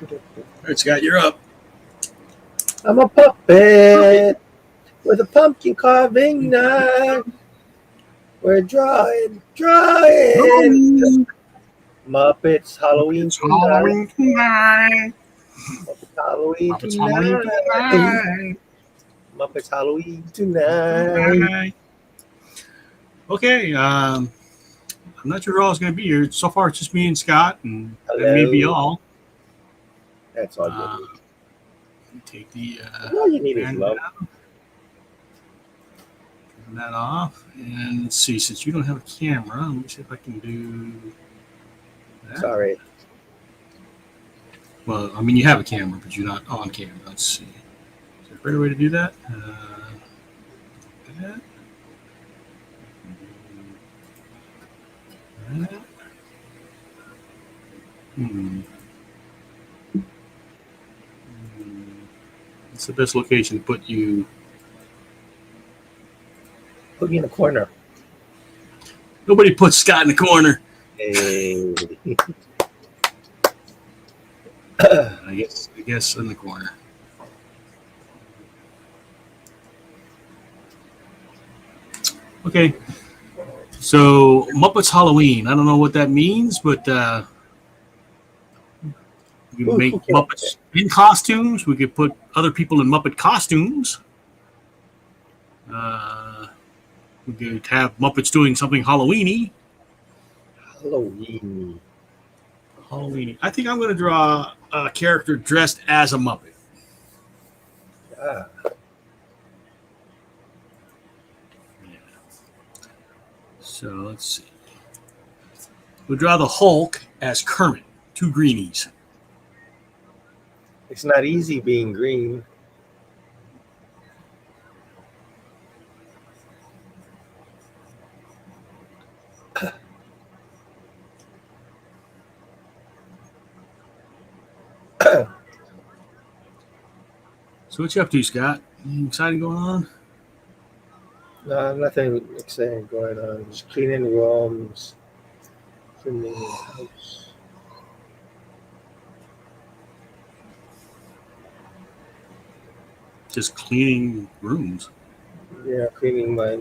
Alright, Scott, you're up. I'm a puppet with a pumpkin carving knife. We're drawing. Muppets Halloween It's Halloween tonight. Muppets Halloween It's Halloween tonight. tonight. Muppets Halloween tonight. Okay, I'm not sure who all is going to be here. So far, it's just me and Scott, and Hello. that may be all. That's all you Let me take the all you need is fan love. down. Turn that off. And let's see, since you don't have a camera, let me see if I can do that. Sorry. Well, I mean, you have a camera, but you're not on camera. Let's see. Is there a better way to do that? That. It's the best location to put you. Put me in the corner. Nobody puts Scott in the corner. Hey. I guess in the corner. Okay. So Muppets Halloween. I don't know what that means, but we can make Muppets in costumes. We could put other people in Muppet costumes. We could have Muppets doing something Halloweeny. Halloweeny. I think I'm going to draw a character dressed as a Muppet. Ah. So let's see. We'll draw the Hulk as Kermit. 2 greenies. It's not easy being green. So what you up to, Scott? Anything exciting going on? No, nothing exciting going on. Just cleaning rooms, cleaning the house. Just cleaning rooms. Yeah, cleaning my.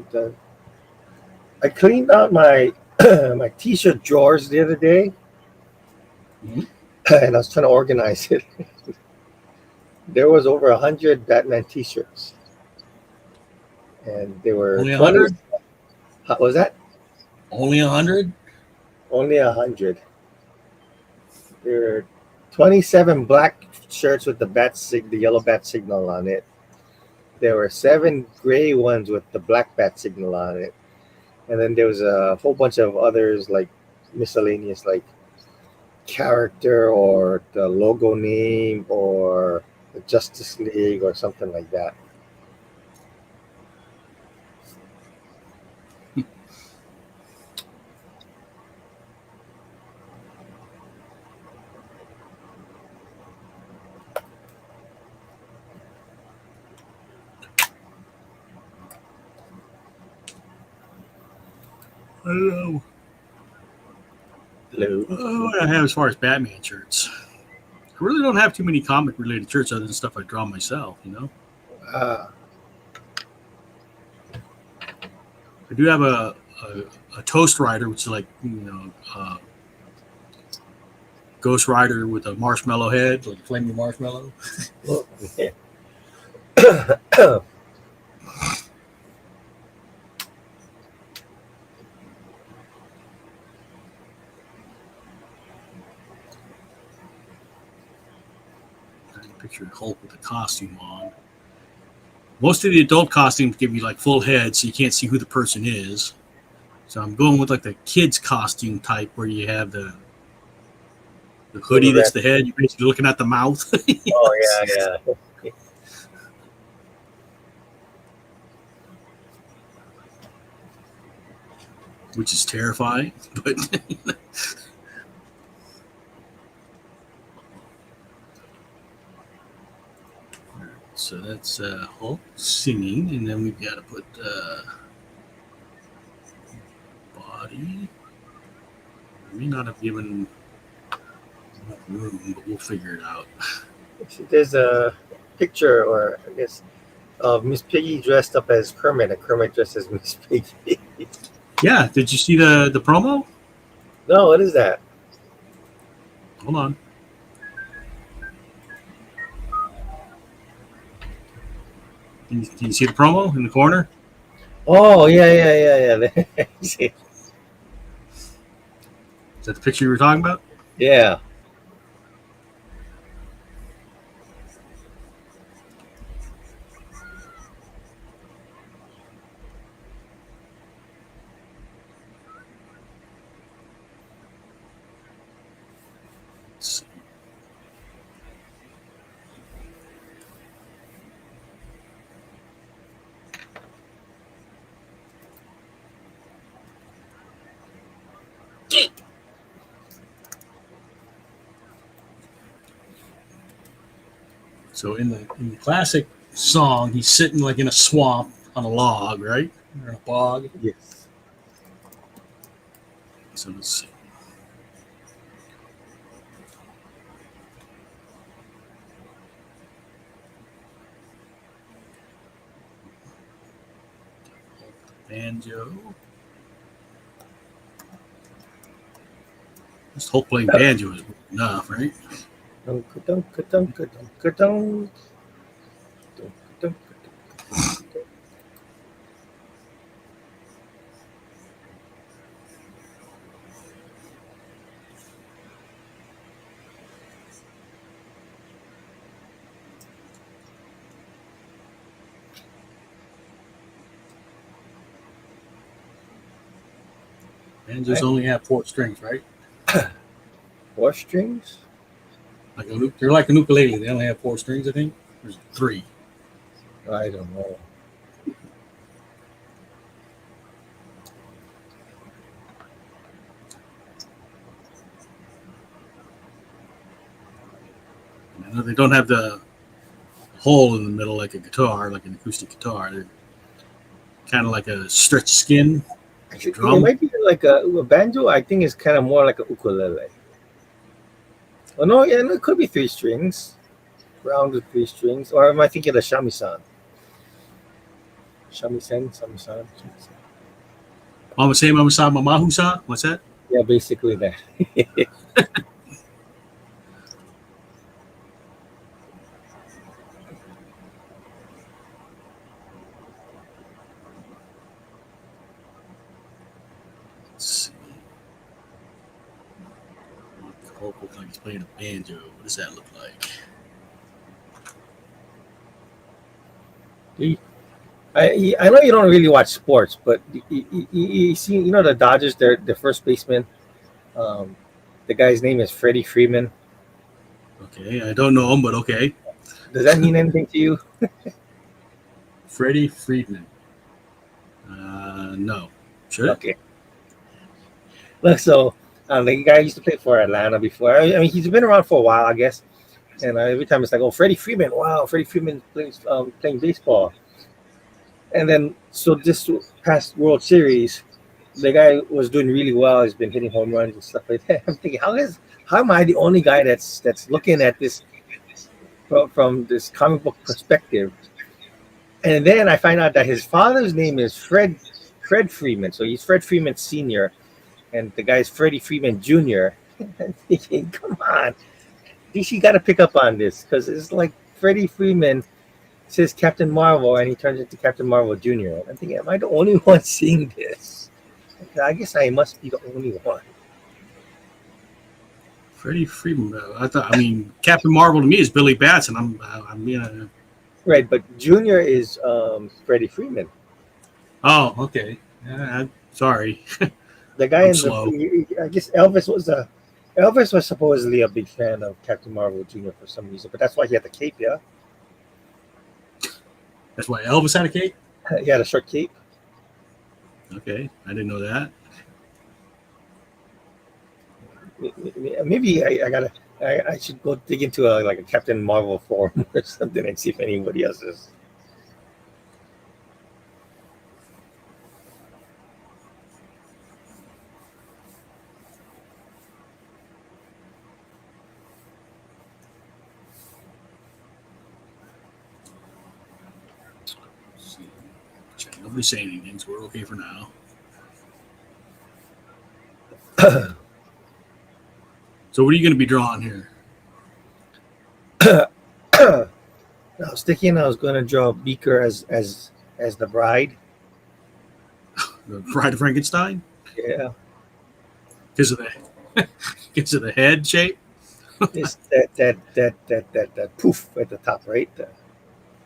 I cleaned out my my t-shirt drawers the other day, and I was trying to organize it. There was over 100 Batman t-shirts, and they were Only 100. What was that? Only 100? Only 100. There were 27 black shirts with the yellow bat signal on it. There were 7 gray ones with the black bat signal on it. And then there was a whole bunch of others, like miscellaneous, like character or the logo name or the Justice League or something like that. Hello. What I have as far as Batman shirts. I really don't have too many comic related shirts other than stuff I draw myself, you know? I do have a Toast Rider, which is like, Ghost Rider with a marshmallow head, like a flaming marshmallow. Yeah. Picture Hulk with a costume on. Most of the adult costumes give you like full head, so you can't see who the person is. So I'm going with like the kids costume type, where you have the hoodie that's the head. You're basically looking at the mouth. Oh yeah. Which is terrifying, but. So that's Hulk singing, and then we've got to put body. I may not have given room, but we'll figure it out. There's a picture, or I guess, of Miss Piggy dressed up as Kermit, and Kermit dressed as Miss Piggy. Yeah, did you see the promo? No, what is that? Hold on. Can you see the promo in the corner? Oh, yeah. Is that the picture you were talking about? Yeah. Let's see. So in the classic song, he's sitting like in a swamp on a log, right? Or in a bog. Yes. So let's see. Banjo. Just hope playing banjo is enough, right? Banjos only have 4 strings, right? 4 strings? They're like an ukulele. They only have 4 strings, I think. There's 3. I don't know. I know they don't have the hole in the middle like a guitar, like an acoustic guitar. They're kind of like a stretched skin, like a It drum. might be like a banjo. I think is kind of more like a ukulele. Oh no, yeah, no, it could be 3 strings, round with 3 strings. Or am I thinking of the shamisen? Shamisen. Mama say, mama sa, mama husa. What's that? Yeah, basically that. Let's see. Hulk looks like he's playing a banjo. What does that look like? I know you don't really watch sports, but you see, the Dodgers, their first baseman, um, the guy's name is Freddie Freeman. Okay, I don't know him, but okay. Does that mean anything to you? Freddie Friedman. No. Should it? Okay. Look, so the guy used to play for Atlanta before. I mean, he's been around for a while, I guess. And every time it's like, oh, Freddie Freeman, wow, Freddie Freeman plays playing baseball. And then, so this past World Series, the guy was doing really well. He's been hitting home runs and stuff like that. I'm thinking, how am I the only guy that's looking at this from this comic book perspective? And then I find out that his father's name is Fred Freeman. So he's Fred Freeman Sr., and the guy's Freddie Freeman Jr. I'm thinking, come on, DC got to pick up on this, because it's like Freddie Freeman says Captain Marvel and he turns into Captain Marvel Jr. I'm thinking, am I the only one seeing this? I guess I must be the only one. Freddie Freeman. I mean, Captain Marvel to me is Billy Batson. I'm Right, but Jr. is Freddie Freeman. Oh, okay. Sorry. The guy I'm in slow. I guess Elvis was supposedly a big fan of Captain Marvel Jr. for some reason, but that's why he had the cape, yeah? That's why Elvis had a cape? He had a short cape. Okay. I didn't know that. Maybe I should go dig into like a Captain Marvel forum or something and see if anybody else is. Nobody's saying anything, so we're okay for now. So what are you going to be drawing here? I was thinking I was going to draw Beaker as the bride. The Bride of Frankenstein? Yeah, Because of the head shape? it's that poof at the top, right?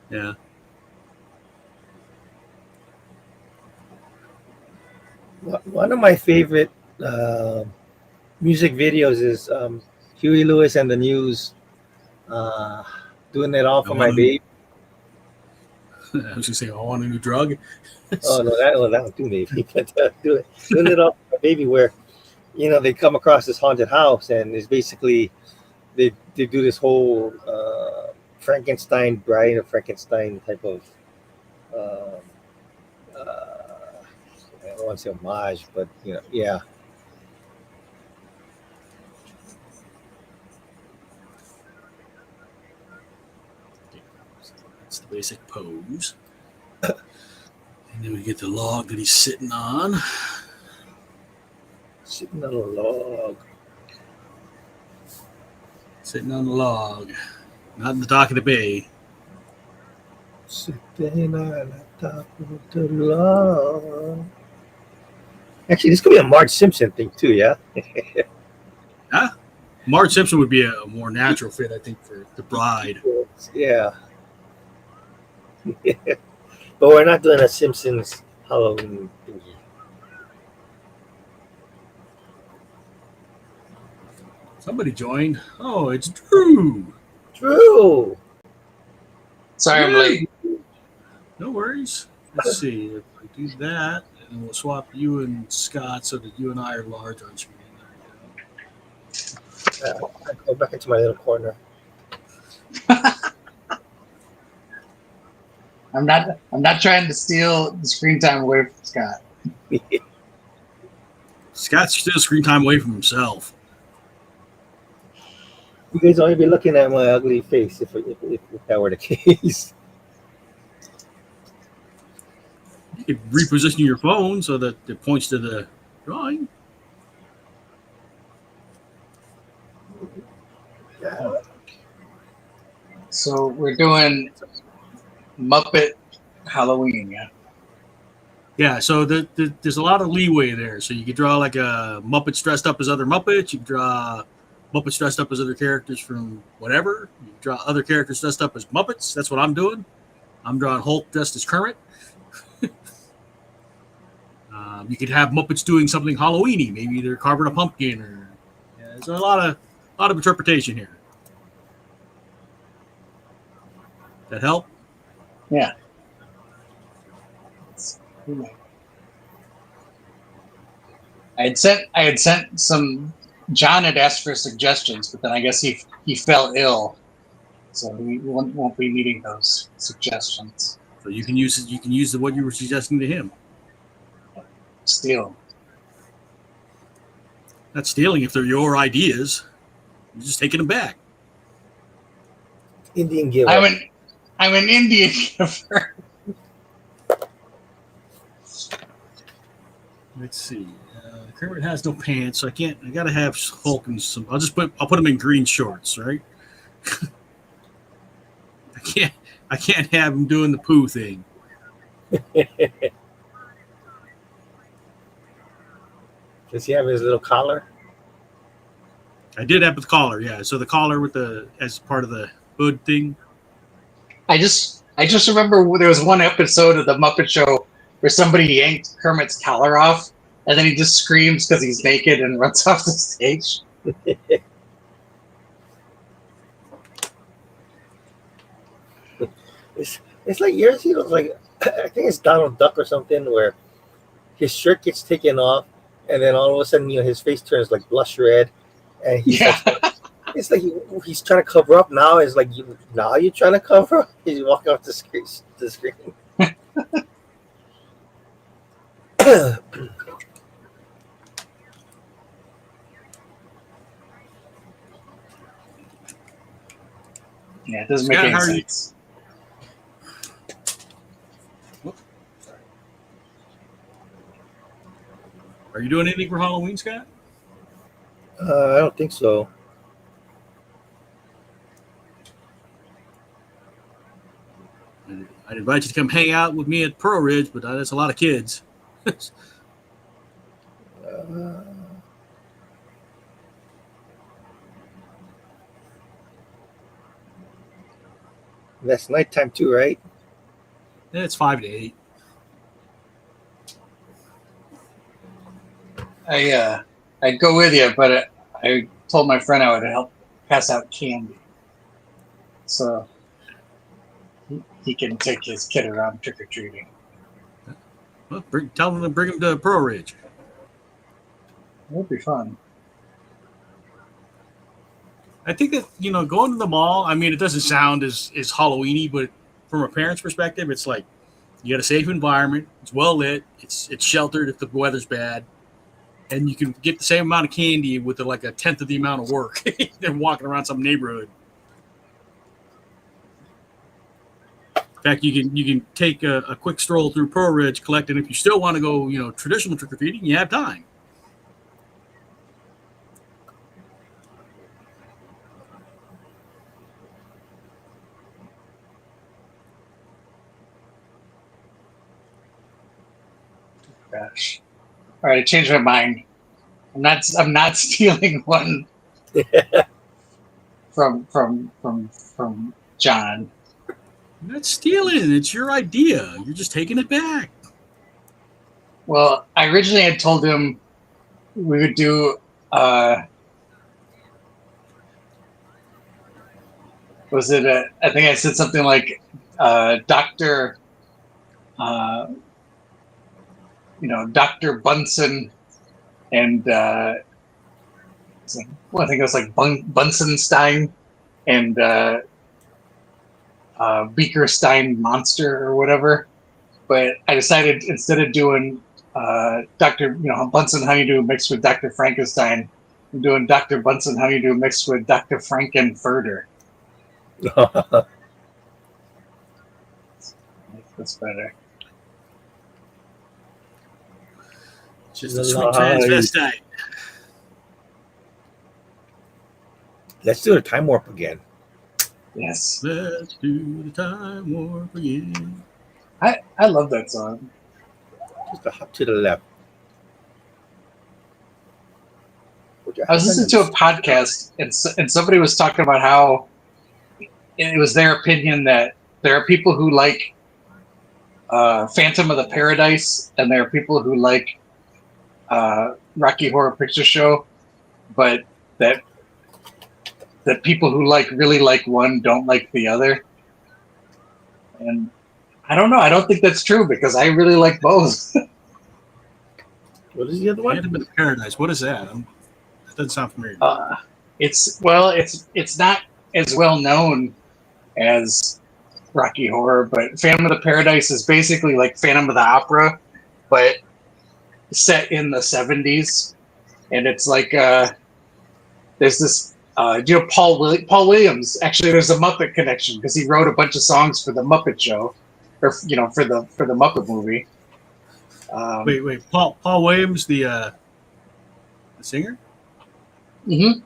Yeah. One of my favorite music videos is Huey Lewis and the News, doing it all I for my want baby. I was going to say, I want a new drug. Oh no, that one too maybe, but doing it all for my baby, where they come across this haunted house, and it's basically they do this whole Frankenstein, Bride of Frankenstein type of. Uh, I don't want to say homage, but yeah. That's the basic pose. And then we get the log that he's sitting on. Sitting on a log. Sitting on the log. Not in the dock of the bay. Sitting on the top of the log. Actually, this could be a Marge Simpson thing too, yeah? Huh? Marge Simpson would be a more natural fit, I think, for the bride. Yeah. But we're not doing a Simpsons Halloween thingy. Somebody joined. Oh, it's Drew. Drew! Sorry, I'm late. No worries. Let's see. If I do that, and we'll swap you and Scott so that you and I are large on screen. There we go. I go back into my little corner. I'm not trying to steal the screen time away from Scott. Scott's still screen time away from himself. You guys only be looking at my ugly face if that were the case. You could reposition your phone so that it points to the drawing. Yeah. So we're doing Muppet Halloween, yeah. Yeah, so there's a lot of leeway there. So you could draw like a Muppets dressed up as other Muppets. You could draw Muppets dressed up as other characters from whatever. You could draw other characters dressed up as Muppets. That's what I'm doing. I'm drawing Hulk dressed as Kermit. You could have Muppets doing something Halloweeny. Maybe they're carving a pumpkin, or there's a lot of interpretation here. That help? Yeah. I had sent some. John had asked for suggestions, but then I guess he fell ill, so we won't be needing those suggestions. So you can use what you were suggesting to him. Steal. Not stealing if they're your ideas. You're just taking them back. Indian giver. I'm an Indian giver. Let's see. Kermit has no pants, so I gotta have Hulk in some. I'll put him in green shorts, right? I can't have him doing the poo thing. Does he have his little collar? I did have the collar, yeah. So the collar as part of the hood thing. I just remember there was one episode of the Muppet Show where somebody yanked Kermit's collar off, and then he just screams because he's naked and runs off the stage. It's like yours. Like I think it's Donald Duck or something, where his shirt gets taken off, and then all of a sudden, his face turns like blush red, and it's like he's trying to cover up now. It's like now you're trying to cover up. He's walking off the screen. Yeah, it doesn't make any sense. Are you doing anything for Halloween, Scott? I don't think so. I'd invite you to come hang out with me at Pearl Ridge, but that's a lot of kids. That's nighttime too, right? It's 5 to 8. I'd go with you, but I told my friend I would help pass out candy, so he can take his kid around trick or treating. Well, tell them to bring him to Pearl Ridge. That'll be fun. I think that, going to the mall, I mean, it doesn't sound as Halloween-y, but from a parent's perspective, it's like you got a safe environment. It's well lit. It's sheltered if the weather's bad. And you can get the same amount of candy with like a tenth of the amount of work than walking around some neighborhood. In fact, you can take a quick stroll through Pearl Ridge, collect, and if you still want to go, traditional trick-or-treating, you have time. Gosh. All right, I changed my mind. I'm not stealing one from John. You're not stealing. It's your idea. You're just taking it back. Well, I originally had told him we would do was it I think I said something like Dr. Dr. Bunsen and I think it was like Bunsenstein and Beakerstein Monster or whatever. But I decided instead of doing Dr. Bunsen Honeydew mixed with Dr. Frankenstein, I'm doing Dr. Bunsen Honeydew mixed with Dr. Frankenfurter. That's better. Just a sweet transvestite. Let's do the time warp again. Yes. Let's do the time warp again. I love that song. Just a hop to the left. I was listening to a podcast and somebody was talking about how it was their opinion that there are people who like Phantom of the Paradise and there are people who like Rocky Horror Picture Show, but that people who really like one don't like the other. And I don't know. I don't think that's true because I really like both. What is the other one? Phantom of the Paradise. What is that? That doesn't sound familiar. It's not as well known as Rocky Horror, but Phantom of the Paradise is basically like Phantom of the Opera, but set in the 70s. And it's like there's this Paul Williams. Actually, there's a Muppet connection because he wrote a bunch of songs for the Muppet Show, or for the Muppet movie. Wait. Paul Williams, the singer? Mm-hmm.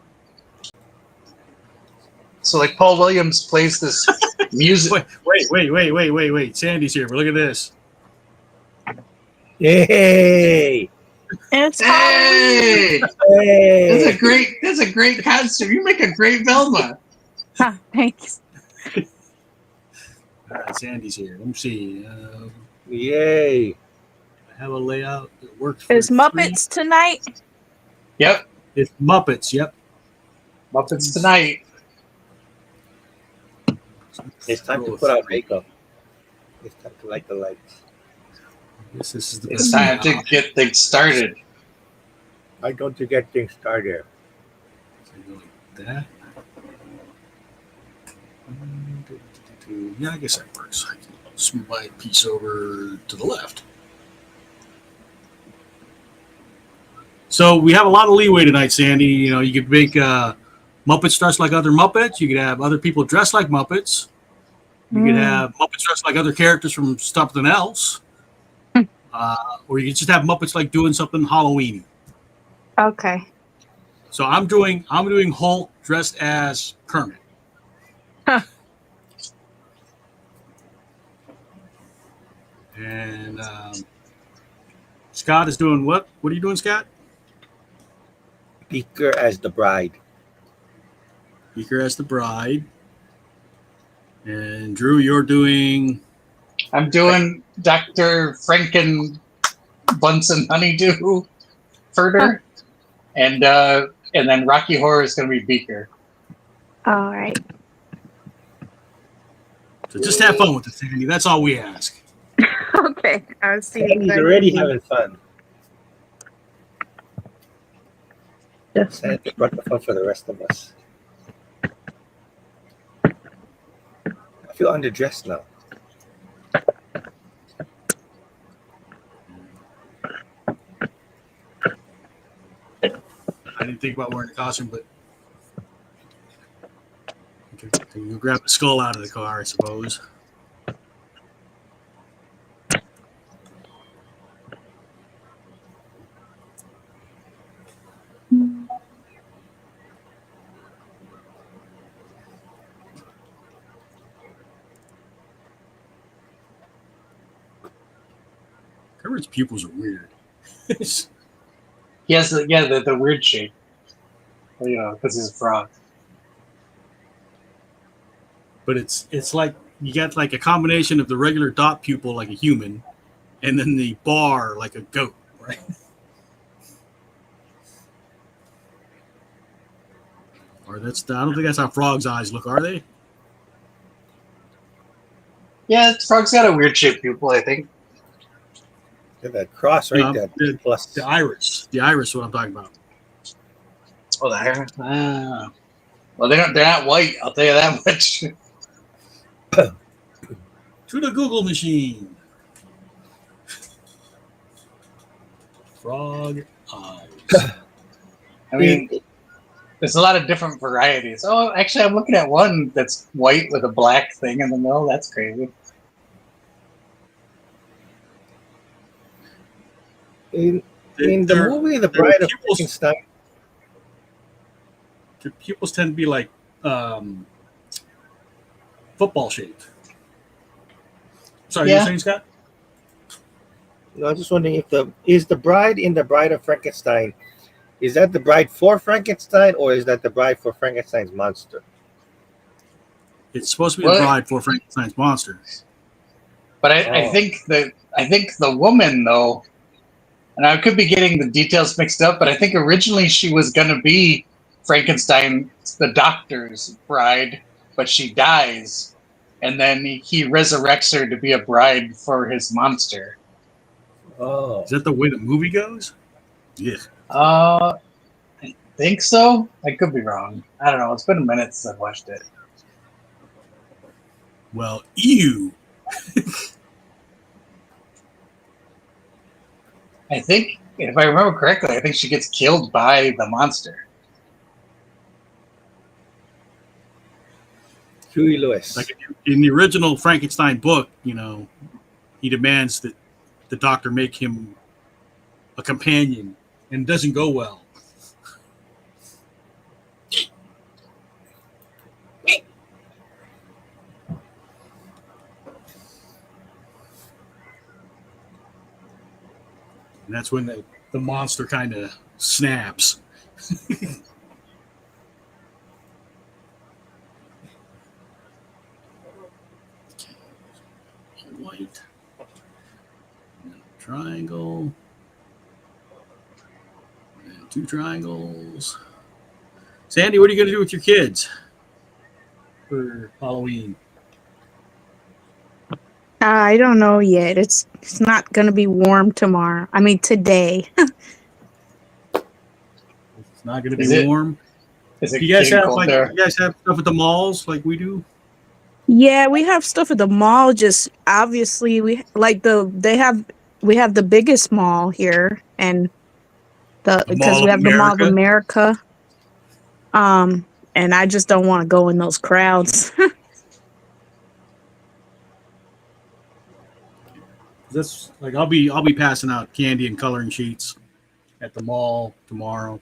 So like Paul Williams plays this music. Wait. Sandy's here. But look at this. Yay! It's Hey! Hey! That's a great costume. You make a great Velma. Huh, thanks. All right, Sandy's here. Let me see. Yay! I have a layout that works for Is Muppets tonight? Yep. It's Muppets. Yep. Muppets tonight. It's time to put on makeup. It's time to light the lights. This is the It's time to get things started. Why don't you get things started? So you go like that. Yeah, I guess that works. I can smooth my piece over to the left. So we have a lot of leeway tonight, Sandy. You could make Muppets dressed like other Muppets. You could have other people dressed like Muppets. You could have Muppets dressed like other characters from something else. or you can just have Muppets like doing something Halloween. Okay. So I'm doing Hulk dressed as Kermit. Huh. And Scott is doing what? What are you doing, Scott? Beaker as the bride. Beaker as the bride. And Drew, you're doing. I'm doing Dr. Franken Bunsen Honeydew Furter, and then Rocky Horror is going to be Beaker. All right. So just have fun with it, Sandy. That's all we ask. Okay. I'll see you He's guys. already having fun. Yes. Santa brought the fun for the rest of us. I feel underdressed now. I didn't think about wearing a costume, but you grab the skull out of the car, I suppose. Kermit's pupils are weird. He has the weird shape, because he's a frog. But it's like you got like a combination of the regular dot pupil like a human, and then the bar like a goat, right? Or I don't think that's how frogs' eyes look, are they? Yeah, frog's got a weird shaped pupil, I think. Look at that cross right there. The Plus. iris. The iris is what I'm talking about. Oh, the hair. Ah. Well, they're not white. I'll tell you that much. To the Google machine. Frog eyes. I mean, there's a lot of different varieties. Oh, actually, I'm looking at one that's white with a black thing in the middle. That's crazy. In the movie The Bride of Frankenstein, their pupils tend to be like football shaped. Sorry, Yeah. you're saying, Scott? I was just wondering if the bride in The Bride of Frankenstein, is that the bride for Frankenstein or is that the bride for Frankenstein's monster? It's supposed to be the bride for Frankenstein's monster. But I think the woman, though, and I could be getting the details mixed up, but I think originally she was going to be Frankenstein, the doctor's bride, but she dies, and then he resurrects her to be a bride for his monster. Oh. Is that the way the movie goes? Yeah. I think so. I could be wrong. I don't know. It's been a minute since I've watched it. Well, ew. I think, if I remember correctly, I think she gets killed by the monster. Huey Lewis. Like in the original Frankenstein book, he demands that the doctor make him a companion, and it doesn't go well. And that's when the monster kind of snaps. White. Triangle. And 2 triangles. Sandy, what are you going to do with your kids for Halloween? I don't know yet. It's not gonna be warm tomorrow. I mean today. It's not going to be warm. Is it Do you guys have cold there? you guys have stuff at the malls like we do? Yeah, we have stuff at the mall. Just obviously, we have the biggest mall here, and because we have the Mall of America. And I just don't want to go in those crowds. This like I'll be passing out candy and coloring sheets at the mall tomorrow.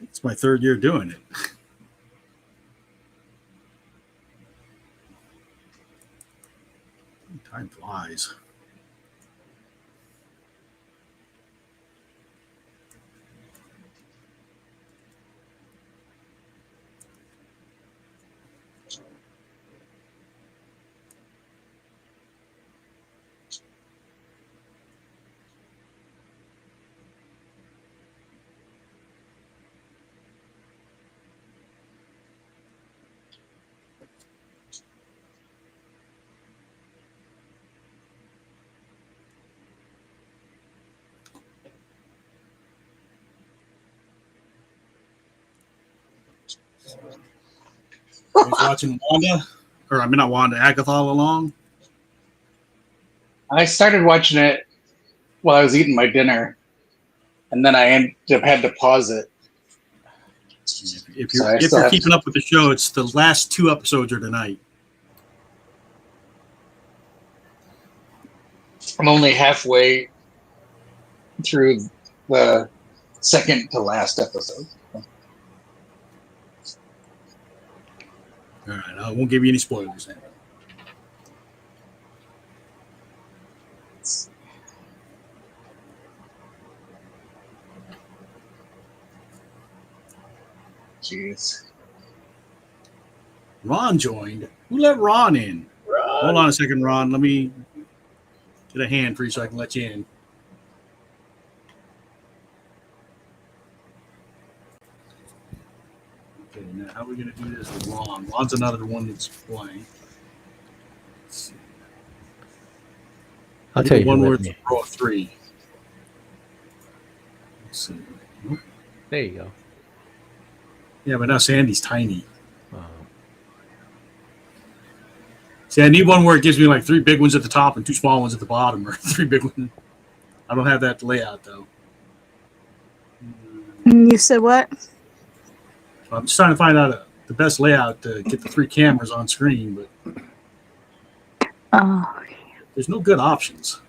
It's my third year doing it. Time flies. I was watching Wanda, or I mean not Wanda, Agatha all along. I started watching it while I was eating my dinner, and then I ended up had to pause it. If So you're keeping up with the show, it's the last 2 episodes are tonight. I'm only halfway through the second to last episode. All right, I won't give you any spoilers then. Jeez. Ron joined. Who let Ron in? Ron. Hold on a second, Ron. Let me get a hand for you so I can let you in. Okay, now how are we going to do this with Ron? Ron's another one that's playing. Let's see. I'll tell you one who where let it's me. a row of 3. Let's see. There you go. Yeah, but now Sandy's tiny. Oh. See, I need one where it gives me like 3 big ones at the top and 2 small ones at the bottom, or 3 big ones. I don't have that layout though. You said what? I'm just trying to find out the best layout to get the 3 cameras on screen, but Oh, there's no good options.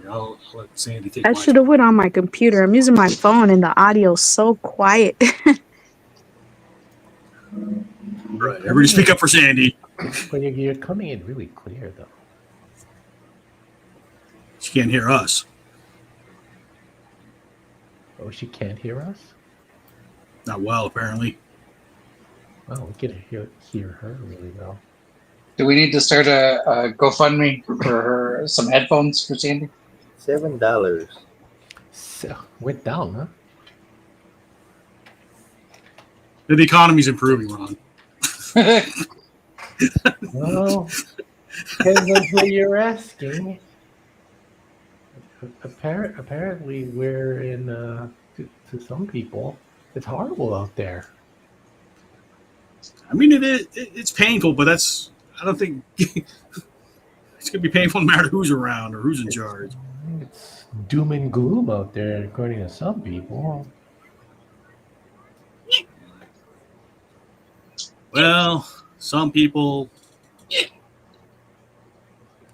I'll let Sandy take I my should have went on my computer. I'm using my phone and the audio's so quiet. Right. Everybody speak up for Sandy. But you're coming in really clear, though. She can't hear us. Oh, she can't hear us? Not well, apparently. Oh, we can hear her really well. Do we need to start a GoFundMe for some headphones for Sandy? $7. So, went down, huh? The economy's improving, Ron. Well, depends on who you're asking. Apparently, we're in, to some people, it's horrible out there. I mean, it's painful, but I don't think it's going to be painful no matter who's around or who's in charge. It's doom and gloom out there, according to some people. Well, some people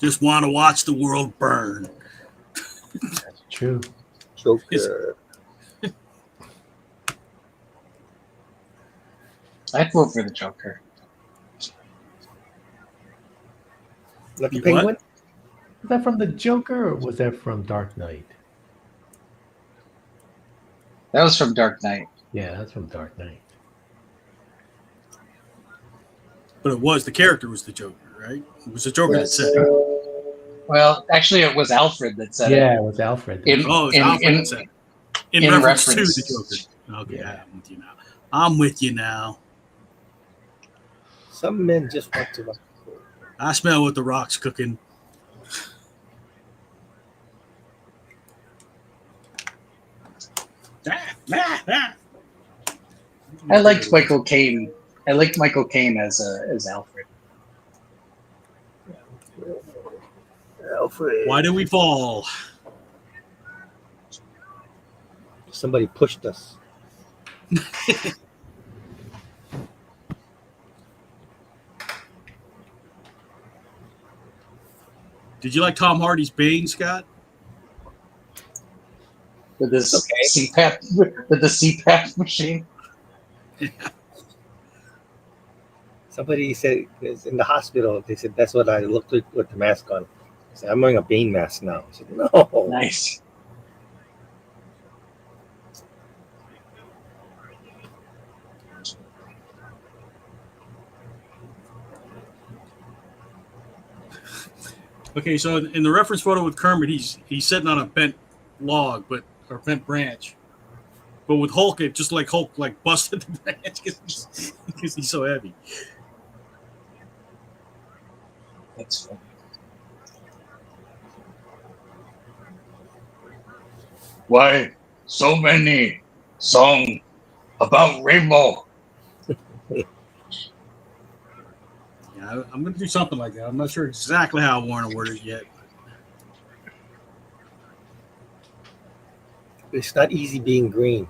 just want to watch the world burn. That's true. Joker. I'd vote for the Joker. Lucky You Penguin? what? Was that from the Joker or was that from Dark Knight? That was from Dark Knight. Yeah, that's from Dark Knight. But the character was the Joker, right? It was the Joker that said it. Well, actually, it was Alfred that said Yeah, it. it was Alfred. Oh, it's Alfred that said it. In reference to the Joker. Okay, Yeah. I'm with you now. Some men just want to. I smell what the Rock's cooking. I liked Michael Caine. I liked Michael Caine as Alfred. Alfred. Why do we fall? Somebody pushed us. Did you like Tom Hardy's Bane, Scott? With this Okay. CPAP machine. Somebody said it's in the hospital. They said that's what I looked like with the mask on. I said, I'm wearing a Bane mask now. I said, no. Nice. Okay, so in the reference photo with Kermit, he's sitting on a bent log, or bent branch. But with Hulk, it just like Hulk like busted the branch because he's so heavy. That's funny. Why so many songs about rainbow? Yeah, I'm going to do something like that. I'm not sure exactly how I want to word it yet. It's not easy being green.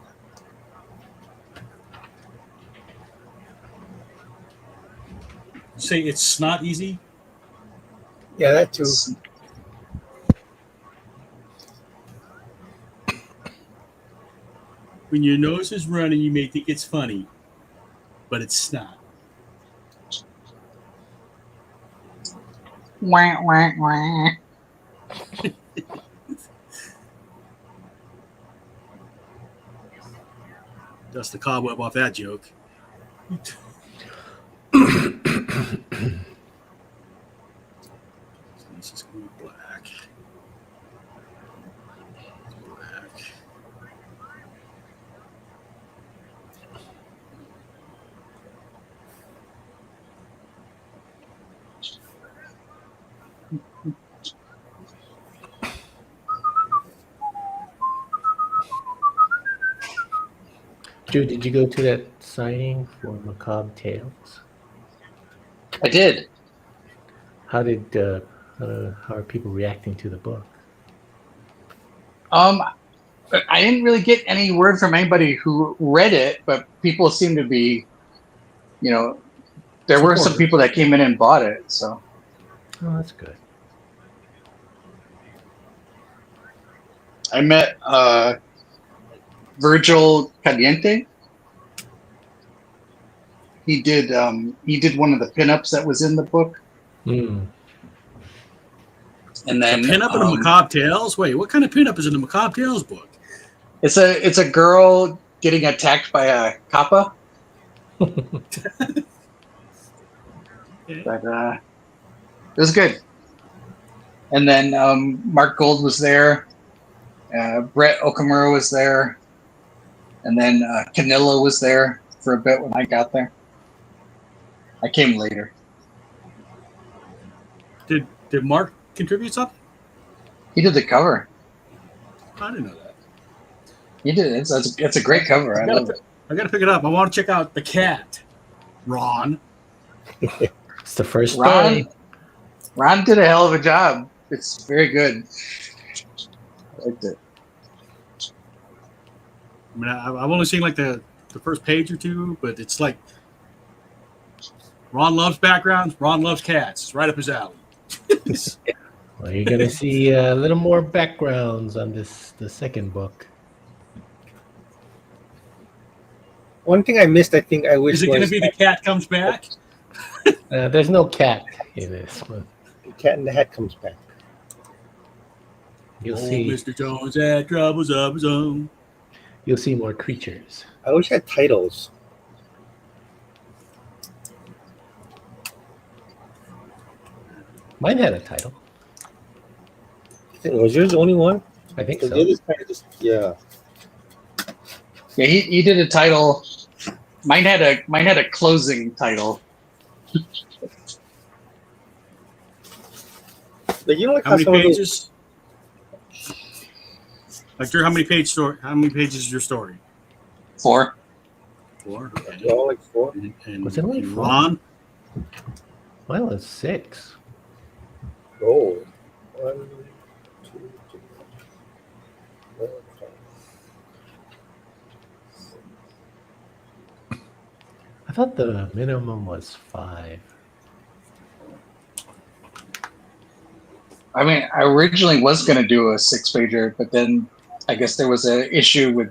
You say it's not easy? Yeah, that too. When your nose is running, you may think it's funny, but it's not. Wah, wah, wah. Dust the cobweb off that joke. This is going to be black. Black. Drew, did you go to that signing for Macabre Tales? I did. How are people reacting to the book? I didn't really get any word from anybody who read it, but people seem to be, there were some people that came in and bought it. So, Oh, that's good. I met Virgil Caliente. He did one of the pinups that was in the book, Mm. and then Pinup in the Macabre Tales? Wait, what kind of pinup is in the Macabre Tales book? it's a girl getting attacked by a kappa. Okay. But it was good. And then Mark Gold was there. Brett Okamura was there. And then Canilla was there for a bit when I got there. I came later. Did Mark contribute something? He did the cover. I didn't know that. He did. It's a great cover. I love it. I got to pick it up. I want to check out the cat, Ron. It's the first story. Ron did a hell of a job. It's very good. I liked it. I mean, I've only seen like the first page or two, but it's like Ron loves backgrounds. Ron loves cats. It's right up his alley. Well, you're gonna see a little more backgrounds on the second book. One thing I missed, I think I wish Is it going to be the cat comes back? There's no cat in this one. The Cat in the Hat comes back. You'll Old see. Mr. Jones had troubles of his own. You'll see more creatures. I wish I had titles. Mine had a title. Was yours the only one? I think The so. others kind of just, yeah. Yeah, he did a title. Mine had a closing title. But you know, like How many some of those- pages? Like, Drew, how many pages is your story? 4. 4. Okay. they're all like 4. And Was it only 4? Ron? Mine was 6. Oh. 1, 2, 3, 4, 5. I thought the minimum was 5. I mean, I originally was going to do a 6-pager, but then I guess there was an issue with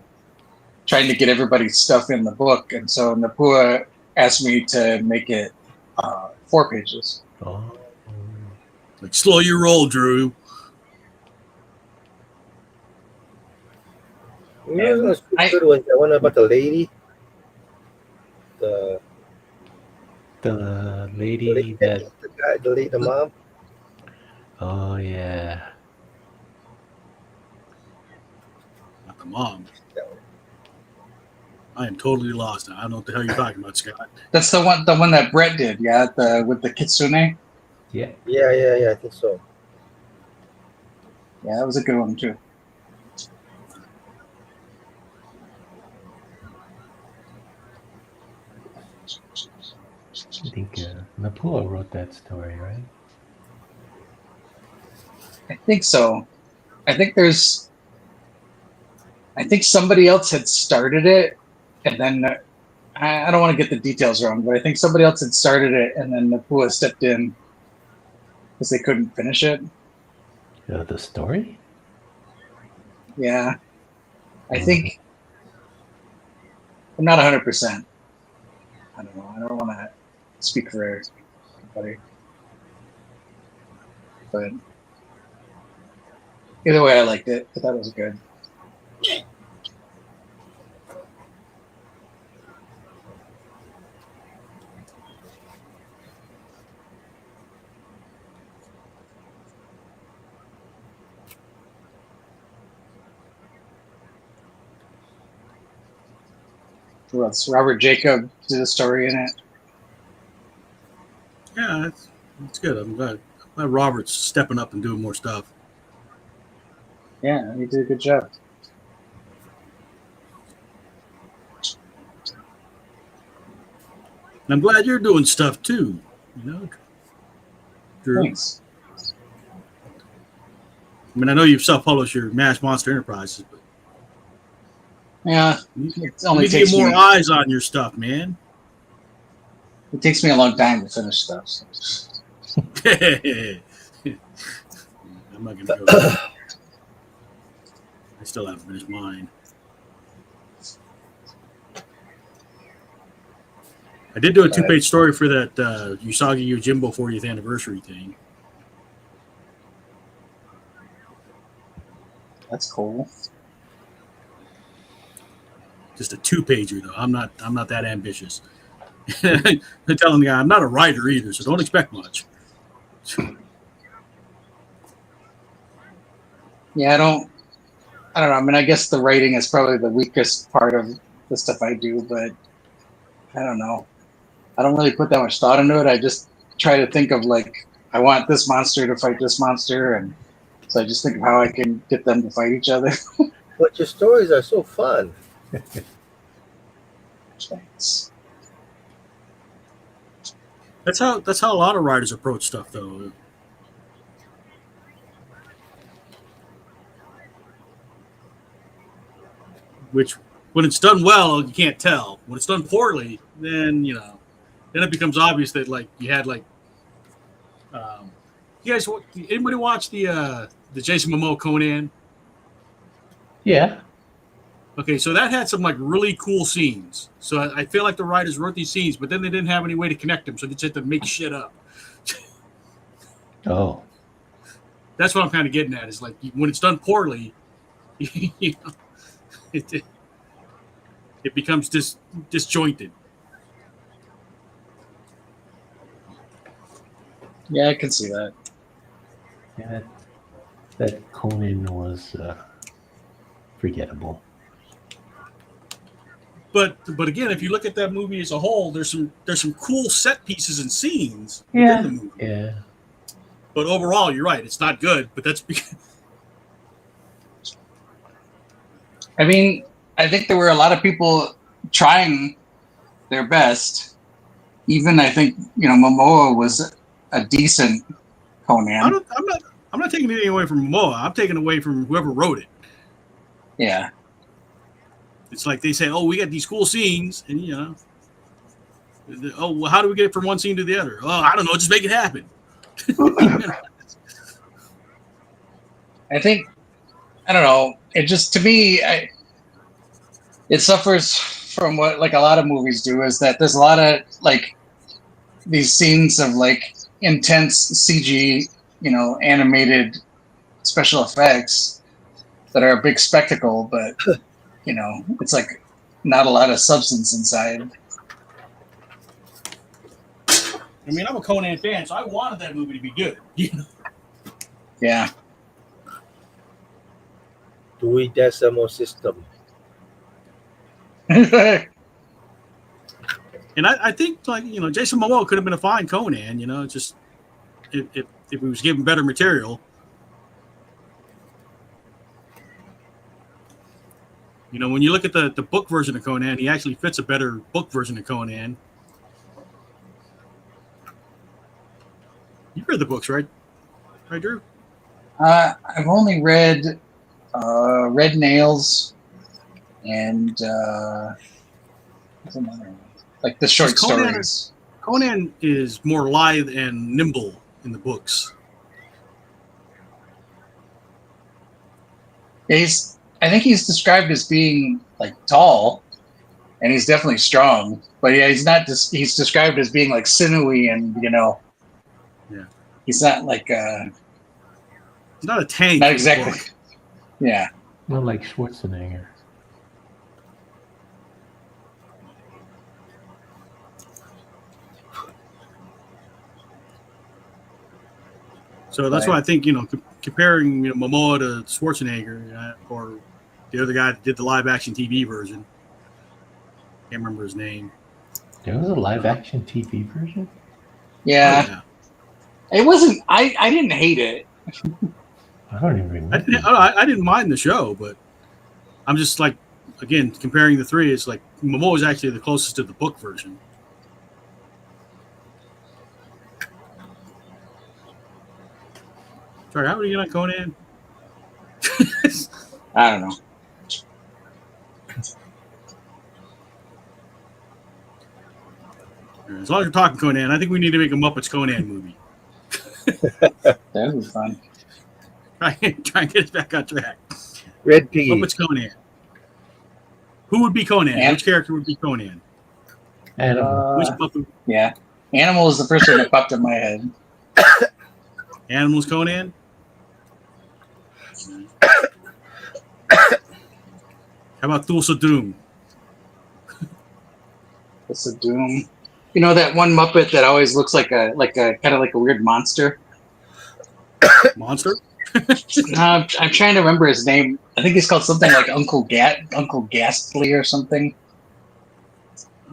trying to get everybody's stuff in the book, and so Napua asked me to make it 4 pages. Oh. Like, slow your roll, Drew. You know those good ones? That one about the lady. The lady that the mom. Oh yeah. Not the mom. I am totally lost now. I don't know what the hell you're talking about, Scott. That's the one that Brett did, yeah, with the kitsune. Yeah. Yeah. I think so. Yeah, that was a good one too. I think Napua wrote that story, right? I think so. I think somebody else had started it, and then I don't want to get the details wrong, but I think somebody else had started it, and then Napua stepped in because they couldn't finish it. The story? Yeah, I think I'm not 100%. I don't know. I don't want to speak for everybody, but either way, I liked it. I thought it was good. Who else? Robert Jacob did a story in it. Yeah, it's good. I'm glad Robert's stepping up and doing more stuff. Yeah, he did a good job. And I'm glad you're doing stuff too. You know, Drew. Thanks. I mean, I know you've self-published your Mass Monster Enterprises, but Yeah, it only takes more eyes on your stuff, man. It takes me a long time to finish stuff. So. I'm not gonna go there. I still haven't finished mine. I did do a 2-page story for that Usagi Yojimbo 40th anniversary thing. That's cool. Just a 2-pager though. I'm not that ambitious. I'm telling the guy I'm not a writer either, so don't expect much. Yeah, I don't know. I mean, I guess the writing is probably the weakest part of the stuff I do, but I don't know. I don't really put that much thought into it. I just try to think of like, I want this monster to fight this monster, and so I just think of how I can get them to fight each other. But your stories are so fun. Thanks. That's how a lot of writers approach stuff, though. Which, when it's done well, you can't tell. When it's done poorly, then then it becomes obvious that like you had like, you guys, anybody watch the Jason Momoa Conan? Yeah. Okay, so that had some like really cool scenes. So I feel like the writers wrote these scenes, but then they didn't have any way to connect them, so they just had to make shit up. Oh. That's what I'm kind of getting at. Is like when it's done poorly, it becomes disjointed. Yeah, I can see that. Yeah, that Conan was forgettable. But again, if you look at that movie as a whole, there's some cool set pieces and scenes within the movie. Yeah. But overall, you're right. It's not good. But that's because I mean, I think there were a lot of people trying their best. Even I think Momoa was a decent Conan. I'm not taking anything away from Momoa. I'm taking away from whoever wrote it. Yeah. It's like they say, "Oh, we got these cool scenes," and oh, well, how do we get it from one scene to the other? Oh, I don't know. Just make it happen. I think I don't know. It just to me, it suffers from what like a lot of movies do. Is that there's a lot of like these scenes of like intense CG, animated special effects that are a big spectacle, but it's like not a lot of substance inside. I mean, I'm a Conan fan, so I wanted that movie to be good. Yeah. Dewey Decimal System. And I think, like, Jason Momoa could have been a fine Conan, just if he was given better material. When you look at the book version of Conan, he actually fits a better book version of Conan. You read the books, right? Right, Drew? I've only read Red Nails and what's another one? Like the short stories. Conan is more lithe and nimble in the books. Yeah, I think he's described as being like tall, and he's definitely strong. But yeah, he's not. He's described as being like sinewy, and Yeah. He's not like He's not a tank. Not exactly. Yeah. Not like Schwarzenegger. So that's why I think, comparing Momoa to Schwarzenegger or the other guy that did the live action TV version. Can't remember his name. There was a live action TV version? Yeah. Oh, yeah. It wasn't. I didn't hate it. I don't even remember. I didn't mind the show, but I'm just like, again, comparing the three, it's like Momoa is actually the closest to the book version. Sorry, how are you on Conan? I don't know. As long as we're talking Conan, I think we need to make a Muppets Conan movie. That would be fun. Try and get us back on track. Red Piggy. Muppets Conan. Who would be Conan? Which character would be Conan? Animal. Which Muppet? Yeah. Animal is the first one that popped in my head. Animals Conan? How about Thulsa Doom? What's a Doom? That one Muppet that always looks like a kind of like a weird monster. Monster? I'm trying to remember his name. I think he's called something like Uncle Ghastly or something.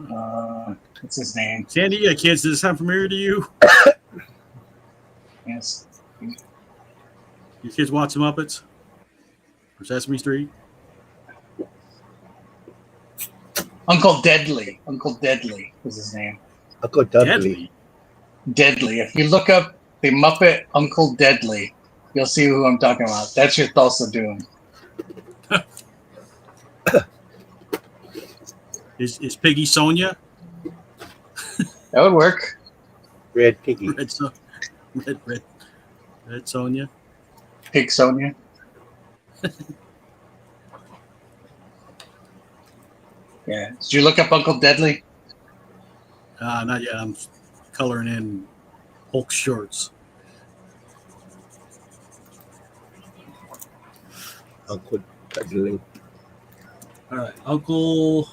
What's his name? Sandy, yeah, kids, does this sound familiar to you? Yes. You kids watch the Muppets? Or Sesame Street? Uncle Deadly. Uncle Deadly is his name. Uncle Dudley. Deadly. If you look up the Muppet Uncle Deadly, you'll see who I'm talking about. That's your Thulsa Doom. Is Piggy Sonia? That would work. Red Piggy. Red Sonia. Pig Sonia. Yeah. Did you look up Uncle Deadly? Not yet. I'm coloring in Hulk shorts. Uncle Dudley. All right, Uncle.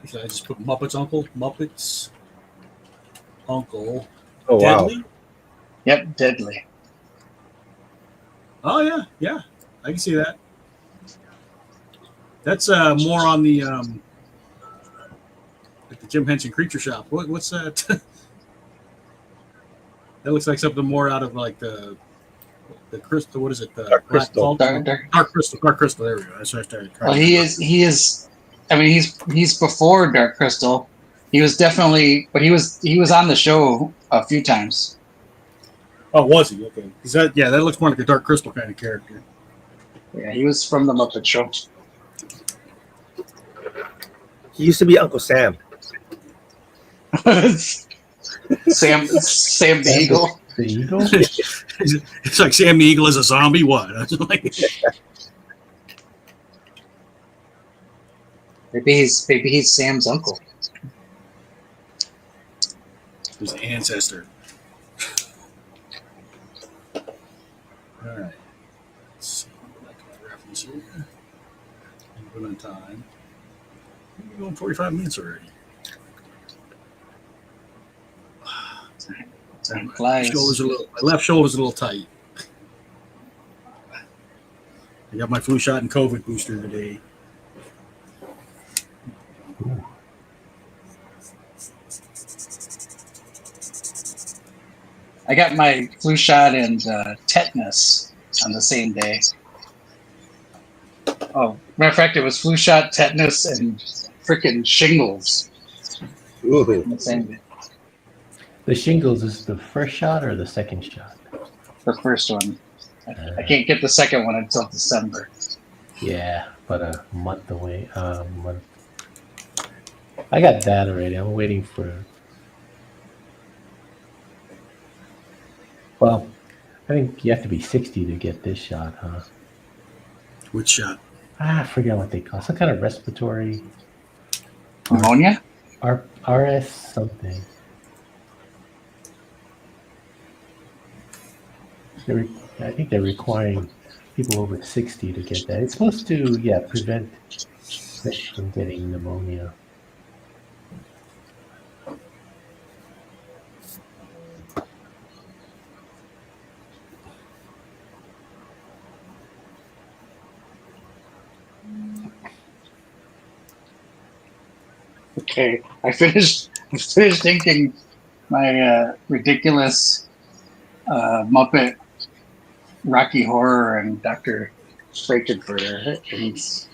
Should I just put Muppets Uncle? Muppets Uncle. Oh, Deadly? wow. Yep, Deadly. Oh, yeah. I can see that. That's more on the like the Jim Henson Creature Shop. What's that? That looks like something more out of like the crystal. What is it? Dark Crystal. Dark Crystal. Dark Crystal. There we go. That's what I started trying. Well, he is. I mean, he's before Dark Crystal. He was definitely, but he was on the show a few times. Oh, was he? Okay. That looks more like a Dark Crystal kind of character. Yeah, he was from the Muppet Show. He used to be Uncle Sam. Sam the Eagle. The eagle? It's like Sam the Eagle is a zombie. What? Like, Maybe he's Sam's uncle. his ancestor. All right. Let's see. Back to my reference here. Put on time. We're going 45 minutes already. Time My flies. my left shoulder's a little tight. I got my flu shot and COVID booster today. I got my flu shot and tetanus on the same day. Oh, matter of fact, it was flu shot, tetanus, and freaking shingles Ooh. on the same day. The shingles is the first shot or the second shot? The first one. I can't get the second one until December. Yeah, but a month away. I got that already. I'm waiting for. Well, I think you have to be 60 to get this shot, huh? Which shot? I forget what they call it. Some kind of respiratory. Pneumonia? RS something. I think they're requiring people over 60 to get that. It's supposed to, prevent fish from getting pneumonia. Okay, I finished thinking my ridiculous Muppet Rocky Horror and Dr. Frankenfurter. It's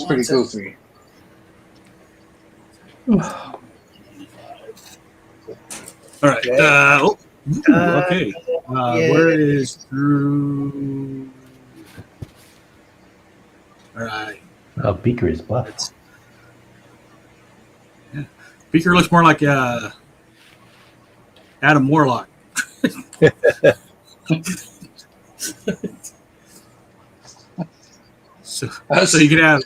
pretty goofy. All right. Okay. Where is Drew? All right. Oh, Beaker is buff. Yeah. Beaker looks more like Adam Warlock. So you could have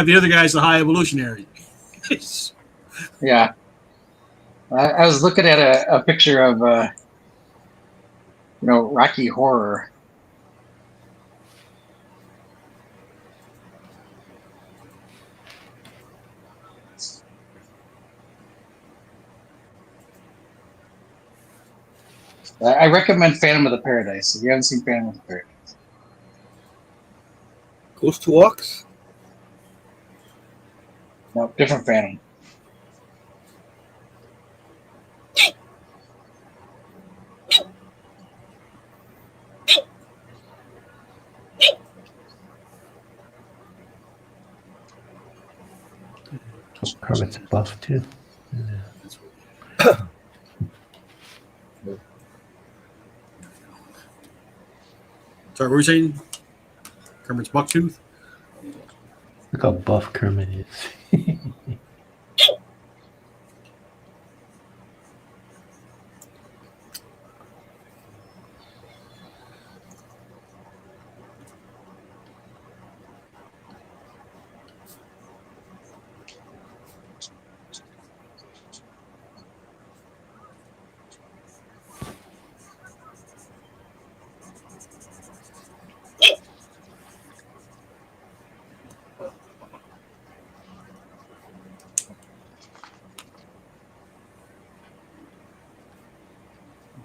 the other guy's the high evolutionary. Yeah. I was looking at a picture of Rocky Horror. I recommend Phantom of the Paradise. If you haven't seen Phantom of the Paradise. Ghost Who Walks? No, different Phantom. Kermit's buff too. Sorry, what were you saying? Kermit's Bucktooth? Look how buff Kermit is.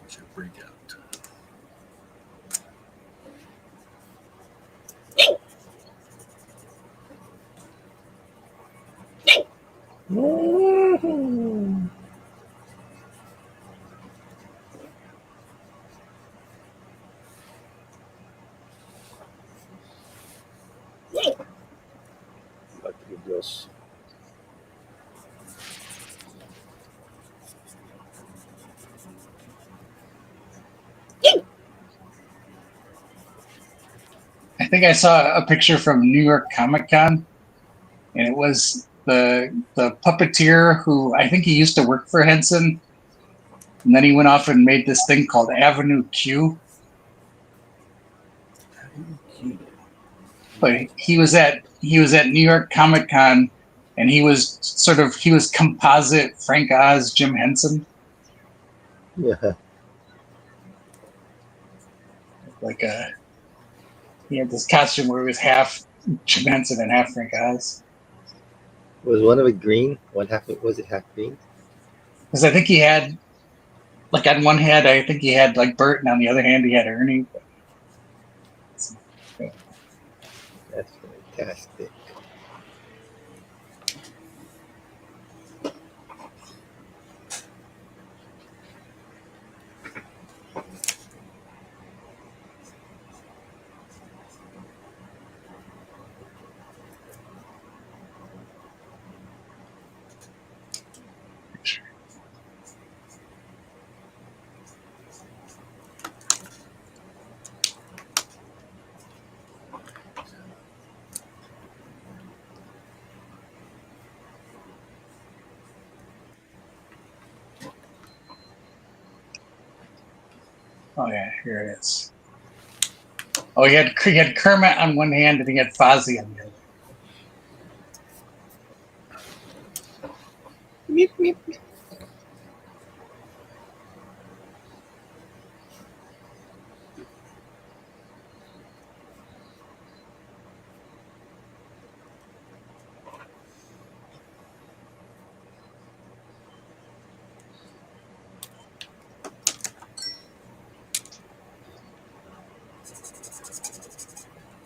What's your breakout? Dios. I think I saw a picture from New York Comic Con, and it was the puppeteer who I think he used to work for Henson, And then he went off and made this thing called Avenue Q. But he was at New York Comic Con, and he was composite Frank Oz, Jim Henson. Yeah. He had this costume where he was half Jim Henson and half Frank Oz. Was one of it green? Was it half green? Because I think he had, like, on one hand, I think he had like Bert, and on the other hand, he had Ernie. That's fantastic. Oh yeah, here it is. Oh, he had Kermit on one hand, and he had Fozzie on the other. Meep, meep.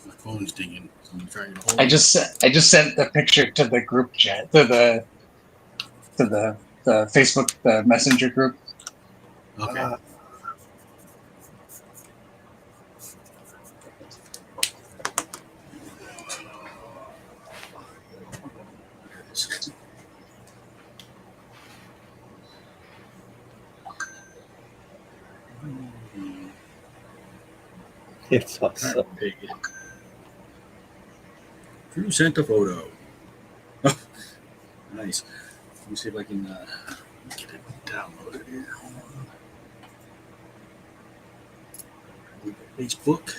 My phone's dinging. I'm trying to hold I just sent the picture to the group chat, to the Facebook, the messenger group. Okay. It's awesome. Drew sent a photo. Oh, nice. Let me see if I can get it downloaded here. Facebook.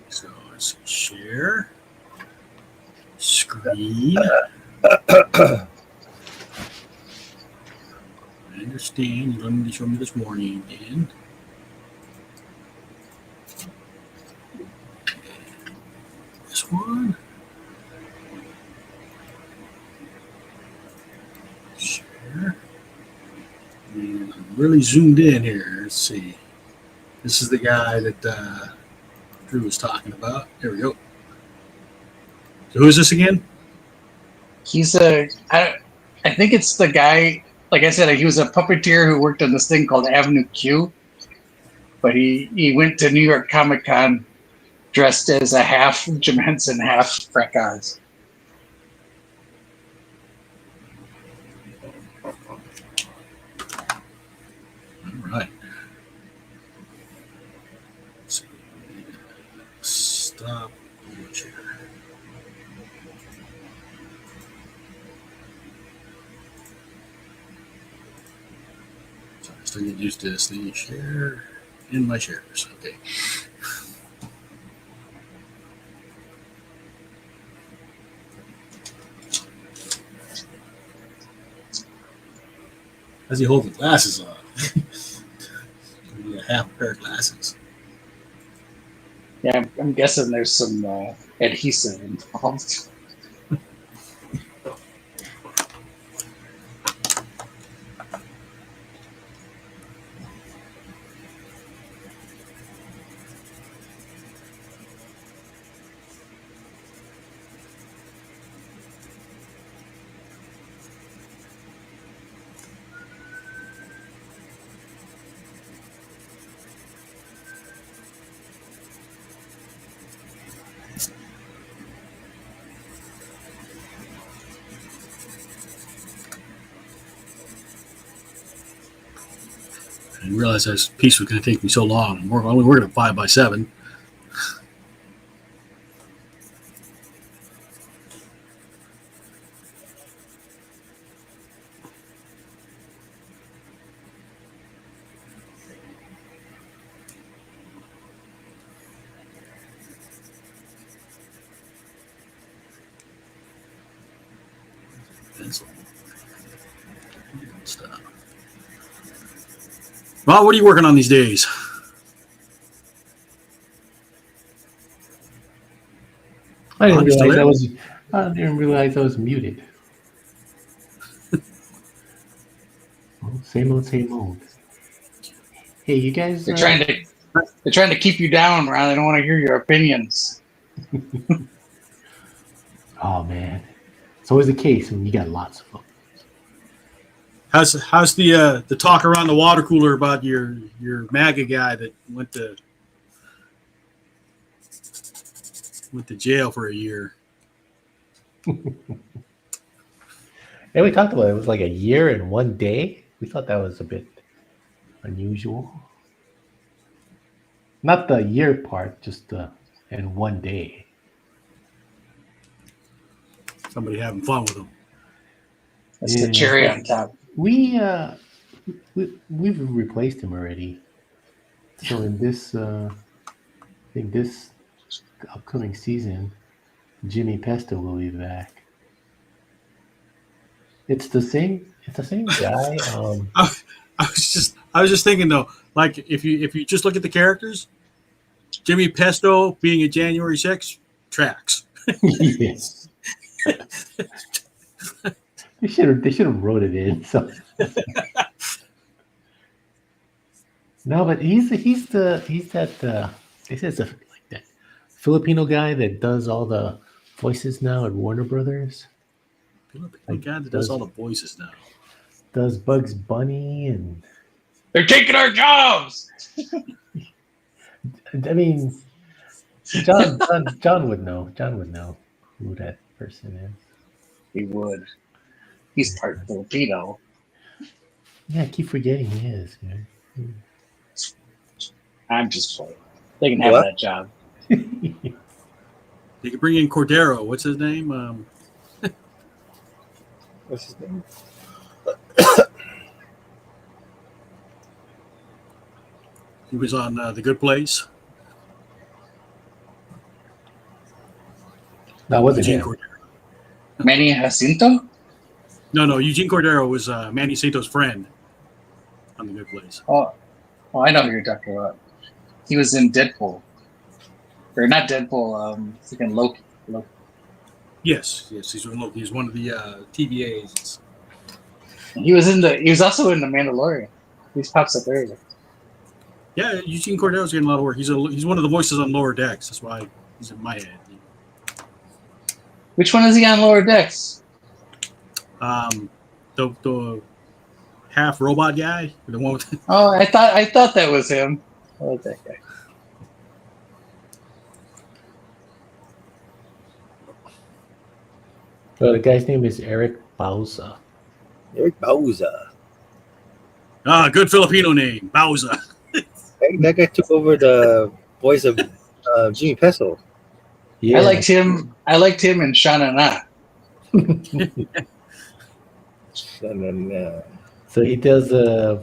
So let's share screen. I understand you don't need to show me this warning again. This one. Share. And I'm really zoomed in here. Let's see. This is the guy that Drew was talking about. There we go. So who is this again? He's I think it's the guy. Like I said, he was a puppeteer who worked on this thing called Avenue Q. But he went to New York Comic Con dressed as a half Jim Henson, half Frank Oz. All right. Let's see. Stop share. So I still get used to this thing. Share in my shares. Okay. How's he holding glasses on? A half pair of glasses. Yeah, I'm guessing there's some adhesive involved. didn't realize this piece was going to take me so long. We're only working at 5x7. Pencil. Stuff. Well, what are you working on these days? I didn't You still realize there? I didn't realize I was muted. Well, same old, same old. Hey, you guys. They're trying to keep you down, Ron. They don't want to hear your opinions. Oh man, it's always the case when you got lots of them. How's the talk around the water cooler about your MAGA guy that went to jail for a year? And we talked about it. It was like a year and 1 day. We thought that was a bit unusual. Not the year part, just in 1 day. Somebody having fun with him. That's the cherry on top. We've replaced him already. So in this, I think this upcoming season, Jimmy Pesto will be back. It's the same guy. I was just thinking though, like if you just look at the characters, Jimmy Pesto being a January 6th tracks. Yes. They should have wrote it in. So no, but he's that they said it's like that Filipino guy that does all the voices now at Warner Brothers. Filipino guy that does all the voices now. Does Bugs Bunny and They're taking our jobs. I mean, John would know. John would know who that person is. He would. He's part Filipino. Yeah, I keep forgetting he is. Man. I'm just playing. They can have What? that job. They could bring in Cordero. What's his name? What's his name? He was on The Good Place. That wasn't Eugene him. Cordero. Manny Jacinto? No. Eugene Cordero was Manny Santo's friend on The Good Place. Oh, I know who you're talking about. He was in Deadpool. Or not Deadpool, freaking Loki. Yes, he's Loki. He's one of the TVA agents. He was also in The Mandalorian. He pops up there. Yeah, Eugene Cordero's getting a lot of work. He's one of the voices on Lower Decks. That's why he's in my head. Which one is he on Lower Decks? The half robot guy, the one with Oh, I thought that was him. Oh, that guy. So the guy's name is Eric Bauza. Eric Bauza. good Filipino name, Bauza. That guy took over the voice of Jimmy Pesto. Yeah. I liked him in Shana Na. And then, So he does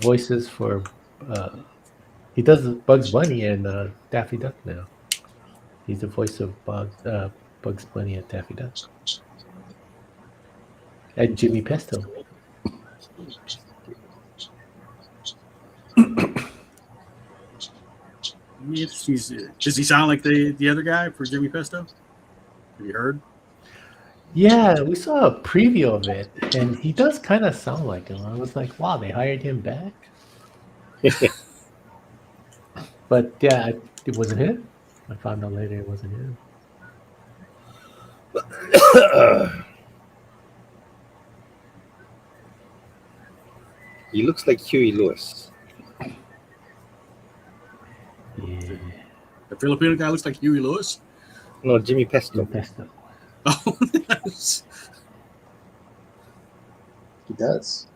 voices for he does Bugs Bunny and Daffy Duck now. He's the voice of Bugs Bunny and Daffy Duck. And Jimmy Pesto. Does he sound like the other guy for Jimmy Pesto? Have you heard? Yeah, we saw a preview of it, and he does kind of sound like him. I was like, wow, they hired him back. But yeah, it wasn't him. I found out later it wasn't him. he looks like Huey Lewis. Yeah, The Filipino guy looks like Huey Lewis. No, Jimmy Pesto. Jimmy Pesto. Oh, He does.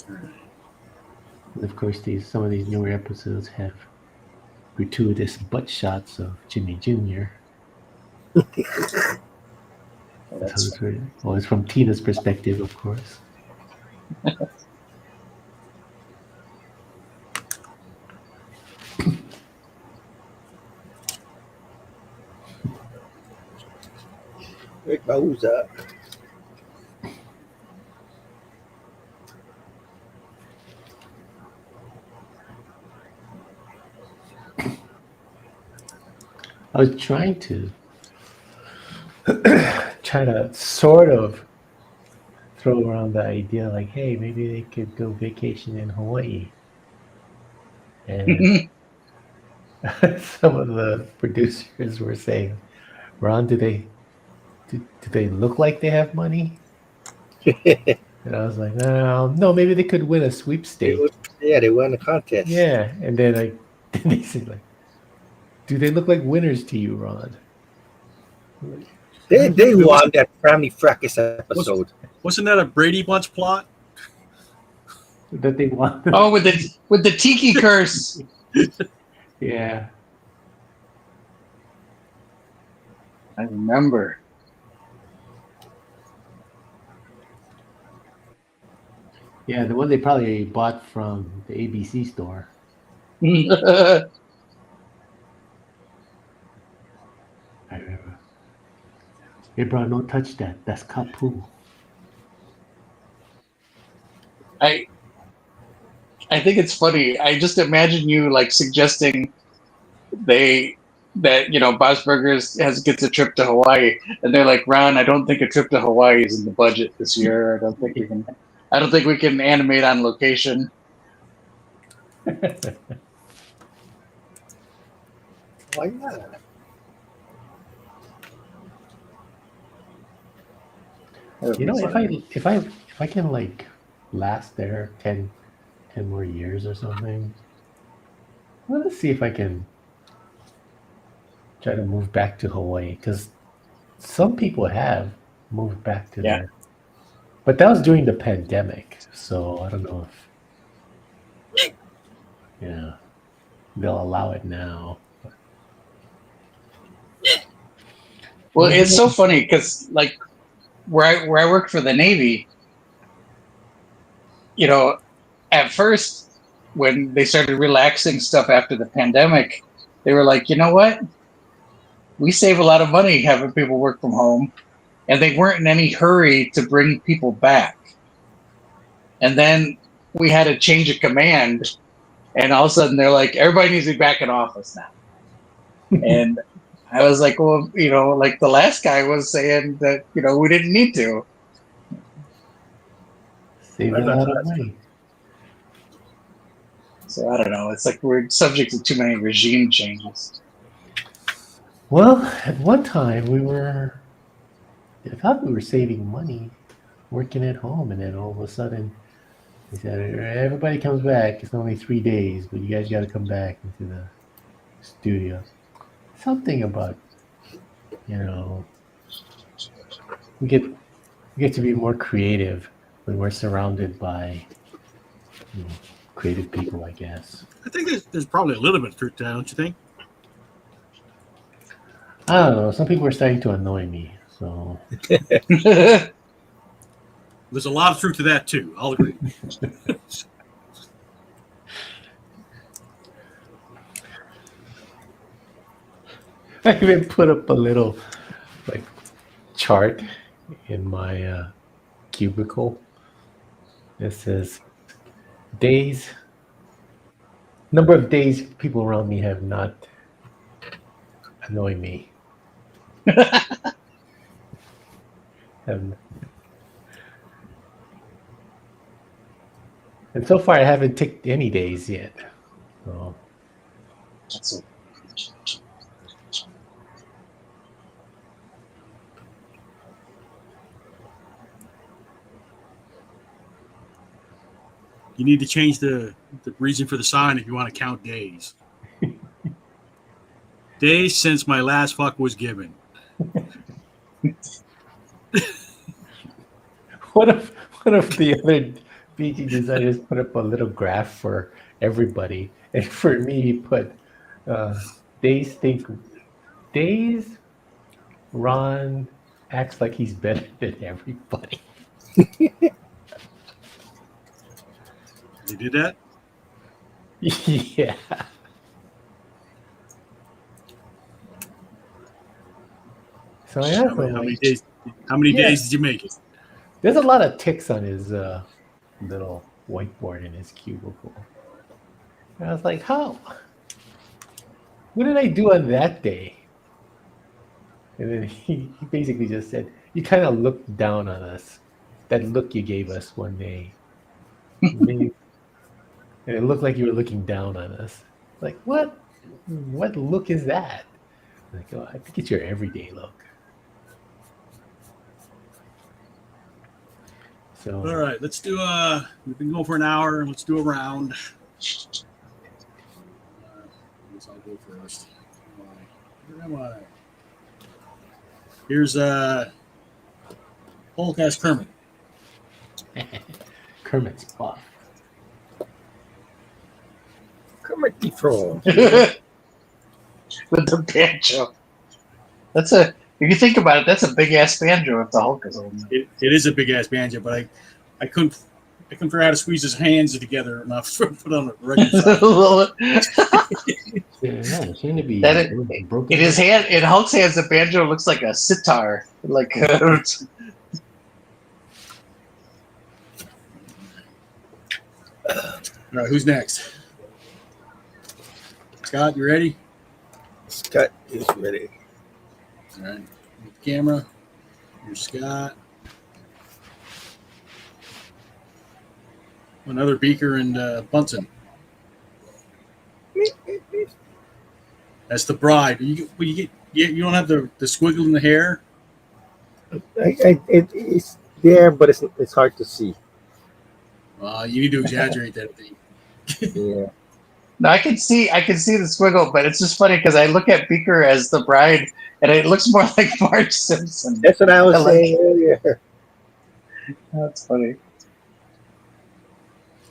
And of course, some of these newer episodes have gratuitous butt shots of Jimmy Jr. That's Well, it's from Tina's perspective, of course. Rick Bowser. I was trying to sort of throw around the idea like, hey, maybe they could go vacation in Hawaii. And some of the producers were saying, Ron, do they look like they have money? And I was like, no, maybe they could win a sweepstake. They won the contest. Yeah, and then they said like, do they look like winners to you, Ron? They won that Family Fracas episode. Wasn't that a Brady Bunch plot? That they won. Oh, with the tiki curse. Yeah. I remember. Yeah, the one they probably bought from the ABC store. I I remember. Hey, bro, don't touch that. That's kapu. think it's funny. I just imagine you like suggesting that Bob's Burgers gets a trip to Hawaii, and they're like, Ron, I don't think a trip to Hawaii is in the budget this year. I don't think we can animate on location. Why not? If I can like last there 10 more years or something, let's see if I can try to move back to Hawaii, because some people have moved back to there. But that was during the pandemic, so I don't know if they'll allow it now. Well, it's so funny because like where I worked for the Navy, at first when they started relaxing stuff after the pandemic, they were like, you know what? We save a lot of money having people work from home, and they weren't in any hurry to bring people back. And then we had a change of command, and all of a sudden they're like, everybody needs to be back in office now. And I was like, well, like the last guy was saying that, we didn't need to. Save a lot of money. So I don't know. It's like we're subject to too many regime changes. Well, at one time I thought we were saving money working at home, and then all of a sudden they said, everybody comes back. It's only 3 days, but you guys got to come back into the studio. Something about, we get to be more creative when we're surrounded by creative people, I guess. I think there's probably a little bit of truth to that, don't you think? I don't know. Some people are starting to annoy me, so. There's a lot of truth to that too. I'll agree. I even put up a little chart in my cubicle. It says number of days people around me have not annoyed me. And so far I haven't ticked any days yet. So. You need to change the reason for the sign if you want to count days. Days since my last fuck was given. What if the BG decided to put up a little graph for everybody, and for me, he put Days Ron acts like he's better than everybody. You did that? Yeah. So I asked him, how many days did you make it? there's a lot of ticks on his little whiteboard in his cubicle. And I was like, how? What did I do on that day? And then he basically just said, you kind of looked down on us. That look you gave us one day. And it looked like you were looking down on us. Like, what? What look is that? I'm like, oh, I think it's your everyday look. So, All right, let's do we've been going for an hour. Let's do a round. I guess I'll go first. Where am I? Here's Simulcast Kermit. Kermit's buff. Kermit the Frog. With the banjo. That's a. If you think about it, that's a big ass banjo if the Hulk is holding it. It is a big ass banjo, but I couldn't figure out how to squeeze his hands together enough to put on a regular size. Yeah, it seemed to be broken. In his hand, in Hulk's hands, the banjo looks like a sitar. Like All right, who's next? Scott, you ready? Scott is ready. All right. Camera. Here's Scott. Another Beaker and Bunsen. That's the bride. You don't have the squiggle in the hair. It's there, but it's hard to see. You need to exaggerate that thing. Yeah. No, I can see the squiggle, but it's just funny because I look at Beaker as the bride, and it looks more like Marge Simpson. That's what I was saying earlier. That's funny.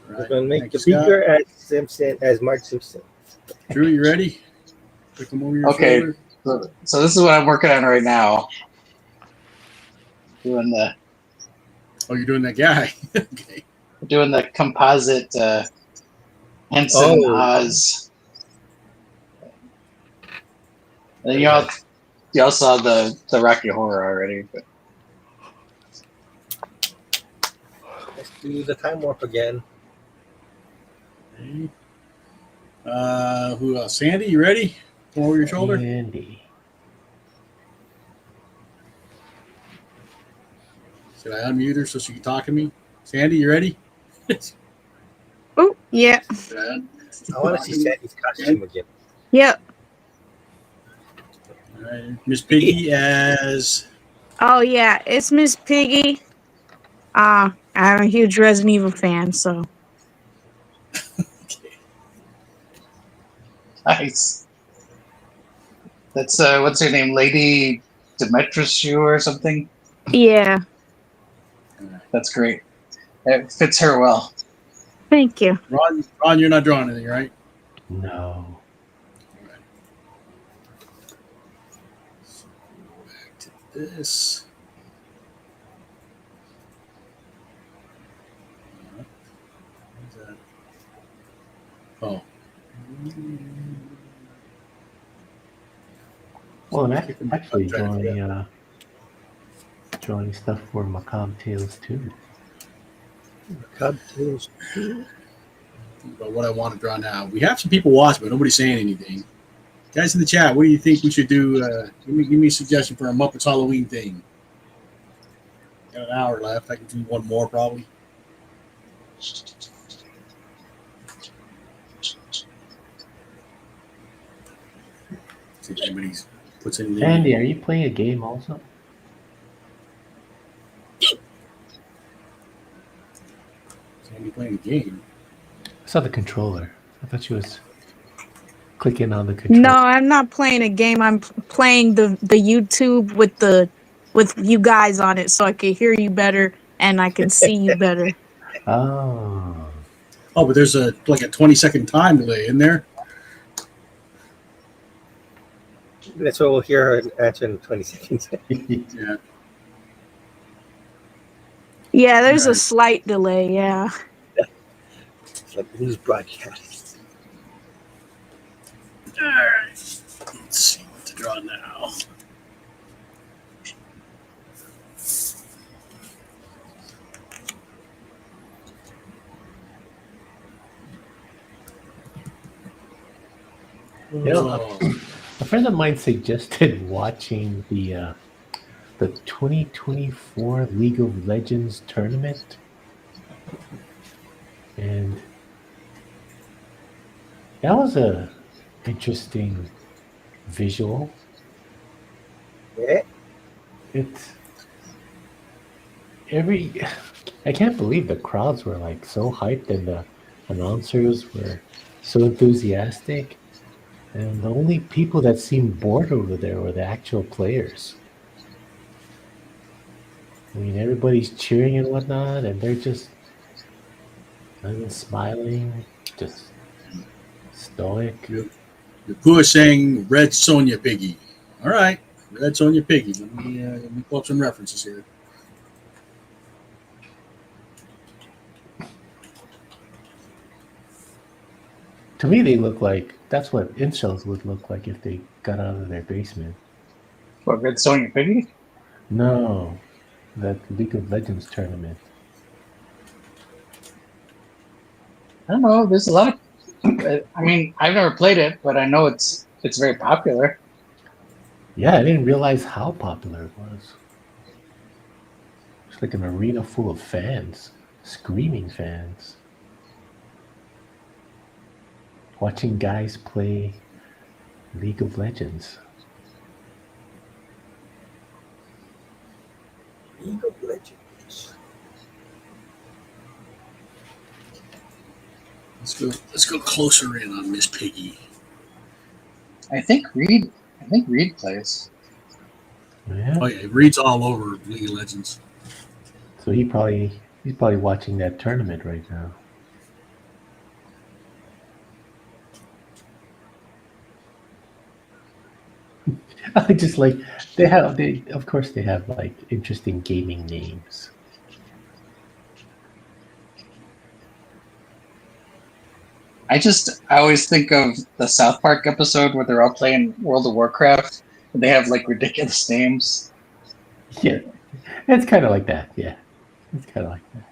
We're gonna make the Beaker as Simpson as Marge Simpson. Drew, you ready? Pick them over your shoulder. So this is what I'm working on right now. Doing the. Oh, you're doing that guy. Okay. Doing the composite Henson Oz. And y'all saw the Rocky Horror already. But. Let's do the time warp again. Okay. Who else? Sandy, you ready? Come over your shoulder. Sandy. Should I unmute her so she can talk to me? Sandy, you ready? Oh, yeah. I want to see Sandy's costume again. Yep. All right. Miss Piggy as... Oh, yeah. It's Miss Piggy. I'm a huge Resident Evil fan, so. Okay. Nice. That's what's her name, Lady Demetrius or something. Yeah. That's great. It fits her well. Thank you. Ron, you're not drawing anything, right? No. All right. So go back to this. What's that? Oh. Well, I'm actually drawing stuff for Macabre Tales too. Macabre Tales. About what I want to draw now. We have some people watching, but nobody's saying anything. Guys in the chat, what do you think we should do? Give me a suggestion for a Muppets Halloween thing. Got an hour left. I can do one more probably. See if anybody puts anything. Andy, are you playing a game also? Sandy playing a game. I saw the controller. I thought she was clicking on the controller. No, I'm not playing a game. I'm playing the YouTube with you guys on it, so I can hear you better and I can see you better. Oh. Oh, but there's a 20-second time delay in there. That's what we'll hear her answer in 20 seconds. Yeah. Yeah, there's a Right. slight delay. Yeah. It's like news broadcast. All right. Let's see what to draw now. You know, a friend of mine suggested watching the 2024 League of Legends tournament, and that was a interesting visual. Yeah. It's I can't believe the crowds were like so hyped and the announcers were so enthusiastic. And the only people that seemed bored over there were the actual players. I mean, everybody's cheering and whatnot, and they're just not even smiling, just stoic. Pooh is saying Red Sonja Piggy. All right, Red Sonja Piggy. Let me pull up some references here. To me, they look like that's what incels would look like if they got out of their basement. What, Red Sonja Piggy? No, that League of Legends tournament. I don't know. There's a lot of. I mean, I've never played it, but I know it's very popular. Yeah, I didn't realize how popular it was. It's like an arena full of fans, screaming fans, watching guys play League of Legends. League of Legends. Let's go closer in on Miss Piggy. I think Reed plays. Yeah. Oh yeah, it reads all over League of Legends. So he's probably watching that tournament right now. I just like they of course they have like interesting gaming names. I always think of the South Park episode where they're all playing World of Warcraft and they have like ridiculous names. Yeah, it's kind of like that. Yeah, it's kind of like that.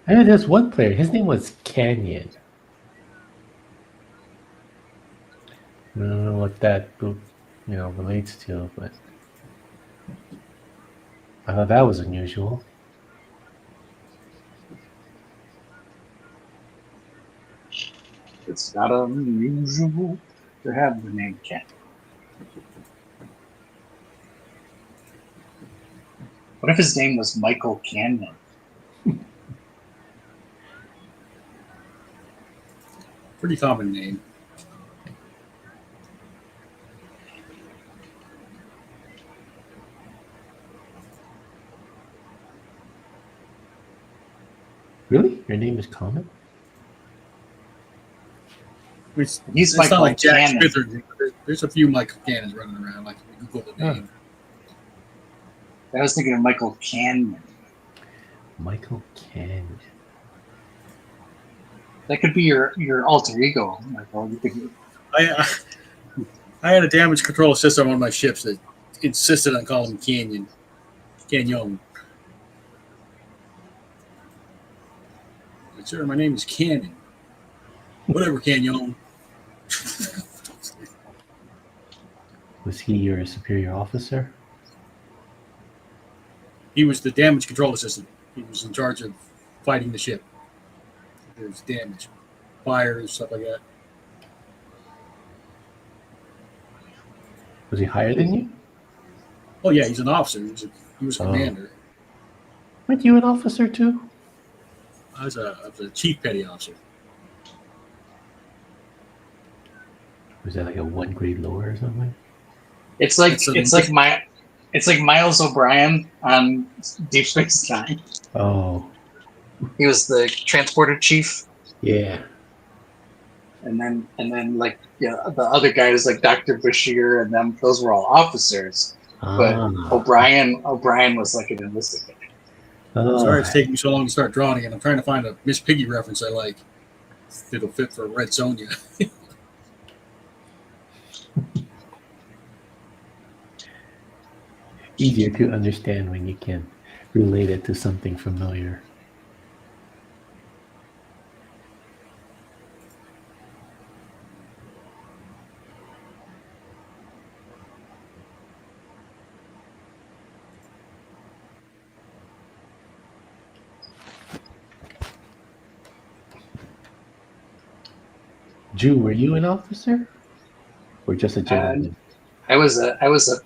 And there's one player. His name was Canyon. I don't know what that relates to, but I thought that was unusual. It's not unusual to have the name Ken. What if his name was Michael Cannon? Pretty common name. Really? Your name is common? He's It's Michael not like Jack Cannon. Smith. There's a few Michael Cannons running around. Like if you Google the name. I was thinking of Michael Cannon. Michael Canyon. That could be your alter ego, Michael. You could. I had a damage control system on one of my ships that insisted on calling him Canyon. Sir, my name is Cannon. Whatever, Canyon. Was he your superior officer? He was the damage control assistant. He was in charge of fighting the ship. There's damage, fires, stuff like that. Was he higher than you? Oh yeah, he's an officer. He was a commander. Weren't you an officer too? I was a chief petty officer. Was that like a 1 grade lower or something? It's like Miles O'Brien on Deep Space Nine. Oh, He was the transporter chief, yeah. and then like the other guys like Dr. Bashir and them. Those were all officers, but O'Brien was like an enlisted guy. Sorry it's taking me so long to start drawing again. I'm trying to find a Miss Piggy reference I like. It'll fit for Red Sonja. Easier to understand when you can relate it to something familiar. Drew, were you an officer or just a gentleman? I was a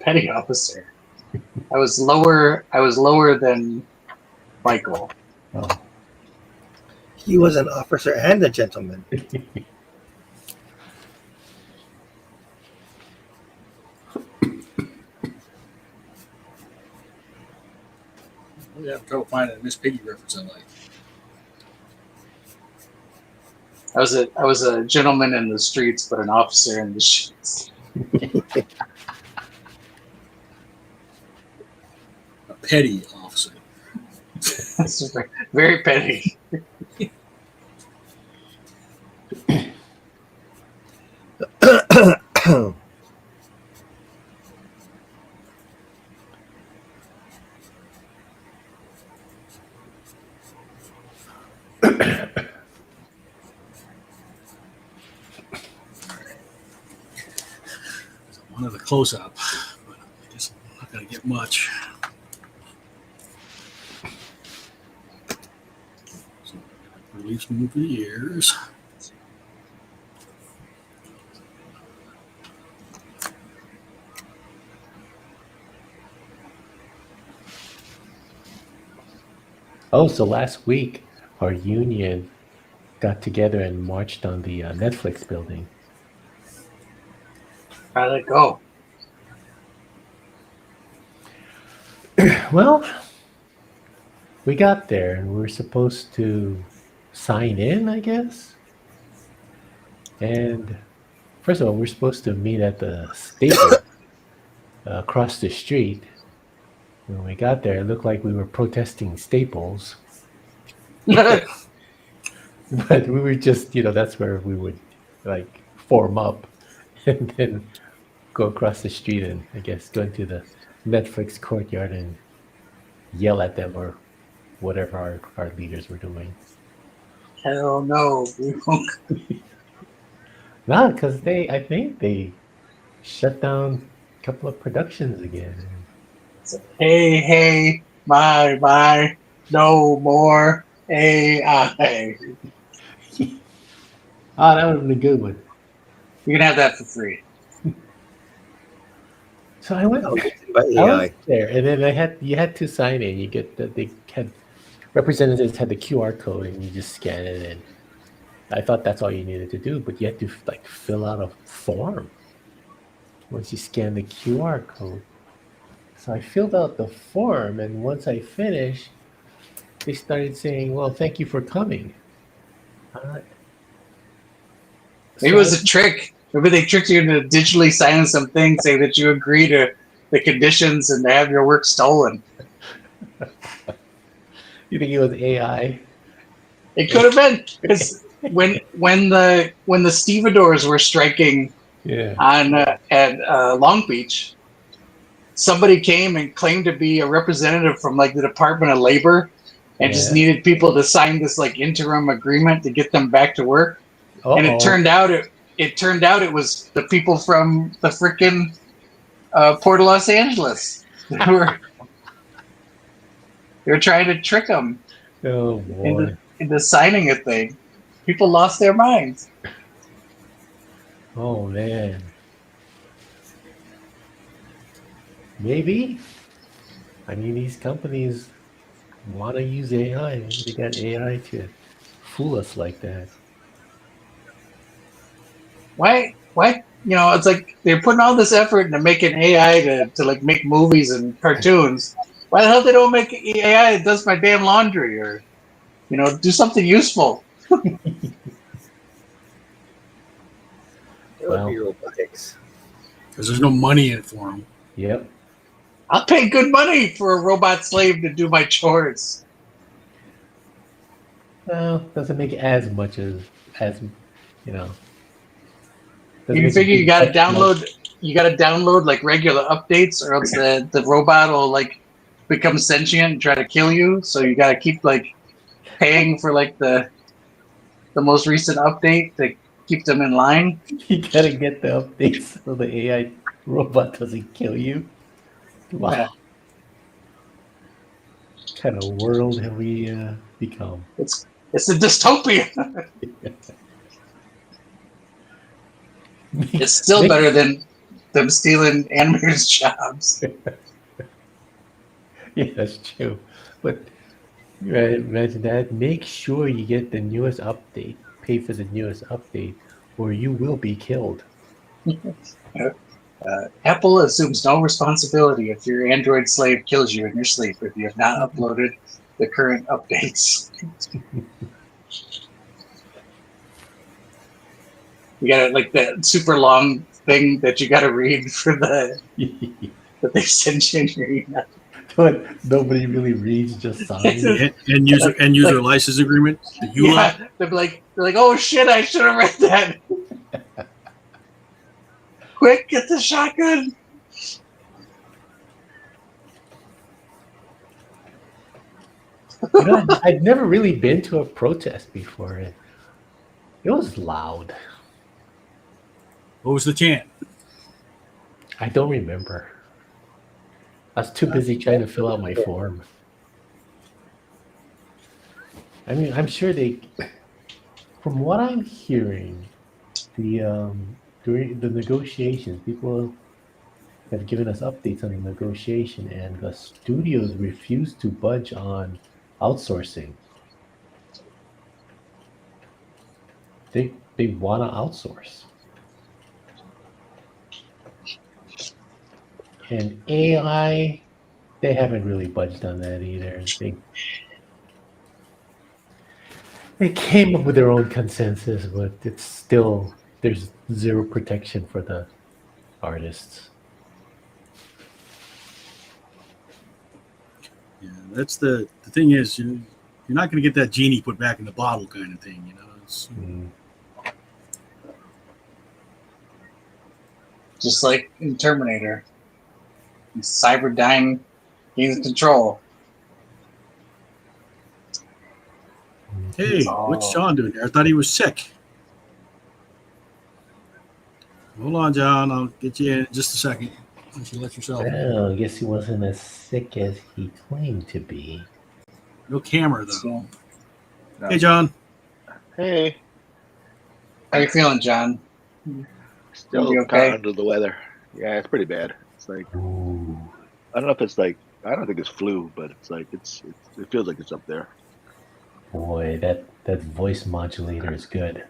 petty officer. I was lower than Michael. Oh. He was an officer and a gentleman. I have trouble finding a Miss Piggy reference I like. I was a gentleman in the streets, but an officer in the sheets. A petty officer. That's very petty. Another close-up, but I guess I'm not going to get much. So, release them over the years. Oh, so last week our union got together and marched on the Netflix building. How'd it go? Well, we got there and we were supposed to sign in, I guess. And first of all, we're supposed to meet at the station across the street. When we got there, it looked like we were protesting Staples. But we were just, that's where we would like form up and then go across the street and I guess go into the Netflix courtyard and yell at them or whatever our leaders were doing. Hell no. No, because I think they shut down a couple of productions again. Hey, my, no more AI. Oh, that would have been a good one. You can have that for free. So I went by AI. I was there, and then you had to sign in. You get they had representatives had the QR code, and you just scan it in. I thought that's all you needed to do, but you had to like fill out a form once you scan the QR code. So I filled out the form, and once I finished, they started saying, "Well, thank you for coming." Maybe it was a trick. Maybe they tricked you into digitally signing some thing saying that you agree to the conditions and to have your work stolen. You think it was AI? It could have been, because when the stevedores were striking on at Long Beach, somebody came and claimed to be a representative from like the Department of Labor and just needed people to sign this like interim agreement to get them back to work. And it turned out it was the people from the frickin' Port of Los Angeles. They were trying to trick them into signing a thing. People lost their minds. Oh man. Maybe. I mean, these companies want to use AI. They got AI to fool us like that. Why you know, it's like they're putting all this effort into making AI to like make movies and cartoons. Why the hell they don't make AI that does my damn laundry or, you know, do something useful? It would be robotics. Because there's no money in it for them. Yep. I'll pay good money for a robot slave to do my chores. Well, doesn't make as much as you know. doesn't You make a figure big buck like- you gotta download like regular updates or else the robot will like become sentient and try to kill you. So you gotta keep like paying for like the most recent update to keep them in line. You gotta get the updates so the AI robot doesn't kill you. Wow. Yeah. What kind of world have we become? It's a dystopia. It's still better than them stealing animators' jobs. Yeah, that's true. But right, imagine that. Make sure you get the newest update. Pay for the newest update, or you will be killed. Apple assumes no responsibility if your Android slave kills you in your sleep if you have not uploaded the current updates. You got like that super long thing that you got to read for the that they send you in your email. But nobody really reads, just signs. And user license agreement. The EULA. Yeah, they're like, oh shit, I should have read that. Quick, get the shotgun. You know, I'd never really been to a protest before. It was loud. What was the chant? I don't remember. I was too busy trying to fill out my form. I mean, I'm sure they. From what I'm hearing, during the negotiations, people have given us updates on the negotiation, and the studios refuse to budge on outsourcing. They want to outsource. And AI, they haven't really budged on that either. They came up with their own consensus, but it's still there's zero protection for the artists. Yeah, that's the thing is you're not going to get that genie put back in the bottle kind of thing. You know, it's, Just like in Terminator, Cyberdyne gains control. hey, what's John doing there? I thought he was sick. Hold on, John. I'll get you in just a second. You should let yourself. Well, I guess he wasn't as sick as he claimed to be. No camera though. So, No. Hey, John. Hey, how you feeling, John? still You okay? kind of under the weather. Yeah, it's pretty bad. It's like Ooh. I don't know if it's like I don't think it's flu, but it's like it feels like it's up there. Boy, that voice modulator is good.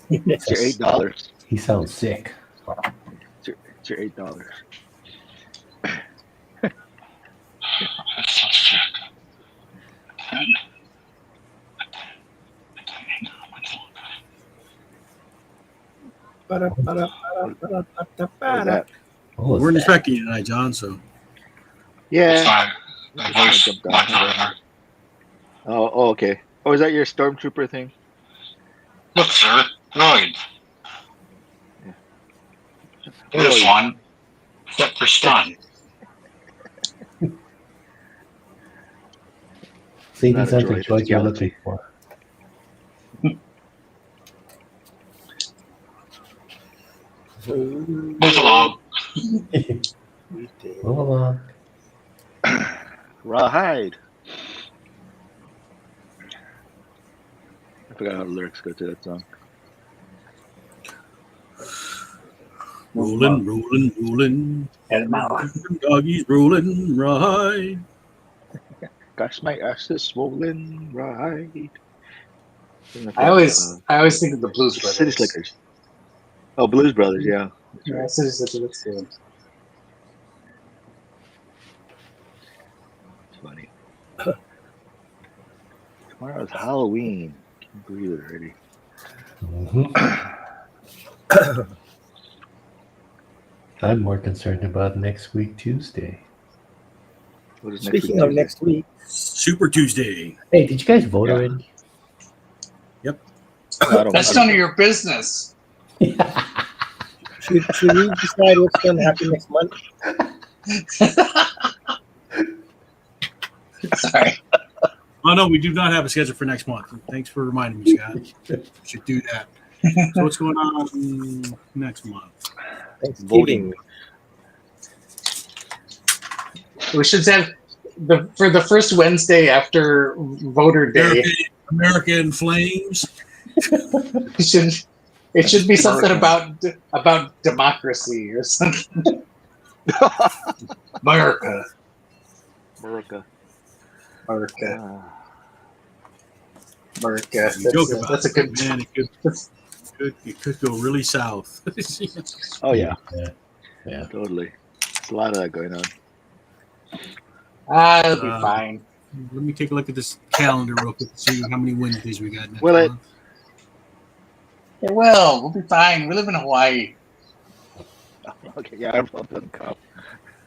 It's your $8. He sounds sick. It's your $8. What was that? Oh, We're expecting you tonight, John. So Yeah. My I voice jumped on. Oh, okay. Oh, is that your stormtrooper thing? Look, sir, droid. Yeah. This one, set for stun. See, Not these a are the droid, it's droids you're galaxy. looking for. Move along. Move along. Rawhide. I forgot how the lyrics go to that song. rolling, rolling, rolling. And now, Doggies rolling, right. Gosh, my ass is swollen, right? I always think of the Blues City Brothers. Slickers. Oh, Blues Brothers, yeah. That's Yeah, right. that's good. It's funny. Tomorrow's Halloween. Can't believe it already. I'm more concerned about next week, Tuesday. What is next week? Speaking of Tuesday? next week, Super Tuesday. Hey, did you guys vote Yeah. already? Yep. No, I don't. That's none of your business. should we decide what's going to happen next month? Sorry. Oh no, we do not have a schedule for next month. Thanks for reminding me, Scott. We should do that. So what's going on next month? Thanksgiving. We should have for the first Wednesday after Voter Day. American Flames. It should be something about democracy or something. America. That's a good. Man, it could go really south. Oh yeah, Yeah. totally. There's a lot of that going on. It'll be fine. Let me take a look at this calendar real quick to see how many Wednesdays we got next Well, month. It will. We'll be fine. We live in Hawaii. Okay, yeah, our vote doesn't count.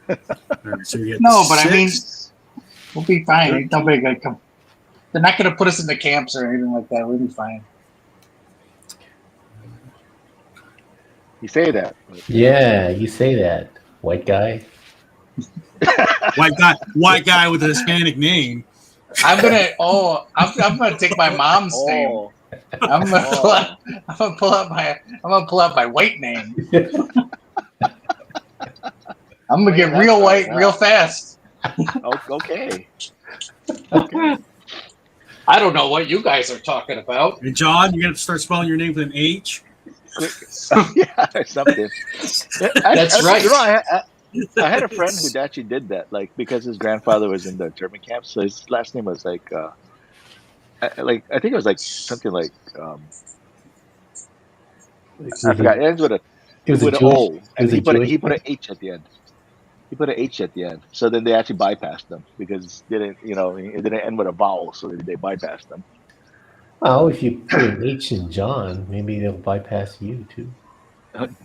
All right, so we got No, but I 6. mean, we'll be fine. Ain't no big. They're not going to put us in the camps or anything like that. We'll be fine. You say that. But... Yeah, you say that, white guy. white guy with a Hispanic name. I'm gonna take my mom's name. I'm gonna pull out my white name. I'm gonna get real white real fast. Okay. I don't know what you guys are talking about. And John, you're gonna have to start spelling your name with an H. Yeah, something. That's right. You know, I had a friend who actually did that, like because his grandfather was in the internment camp, so his last name was like I think it was like something like I forgot. It ends with an O, and he put an H at the end. He put an H at the end, so then they actually bypassed them because it didn't end with a vowel, so they bypassed them. Well, if you put an H in John, maybe they'll bypass you too.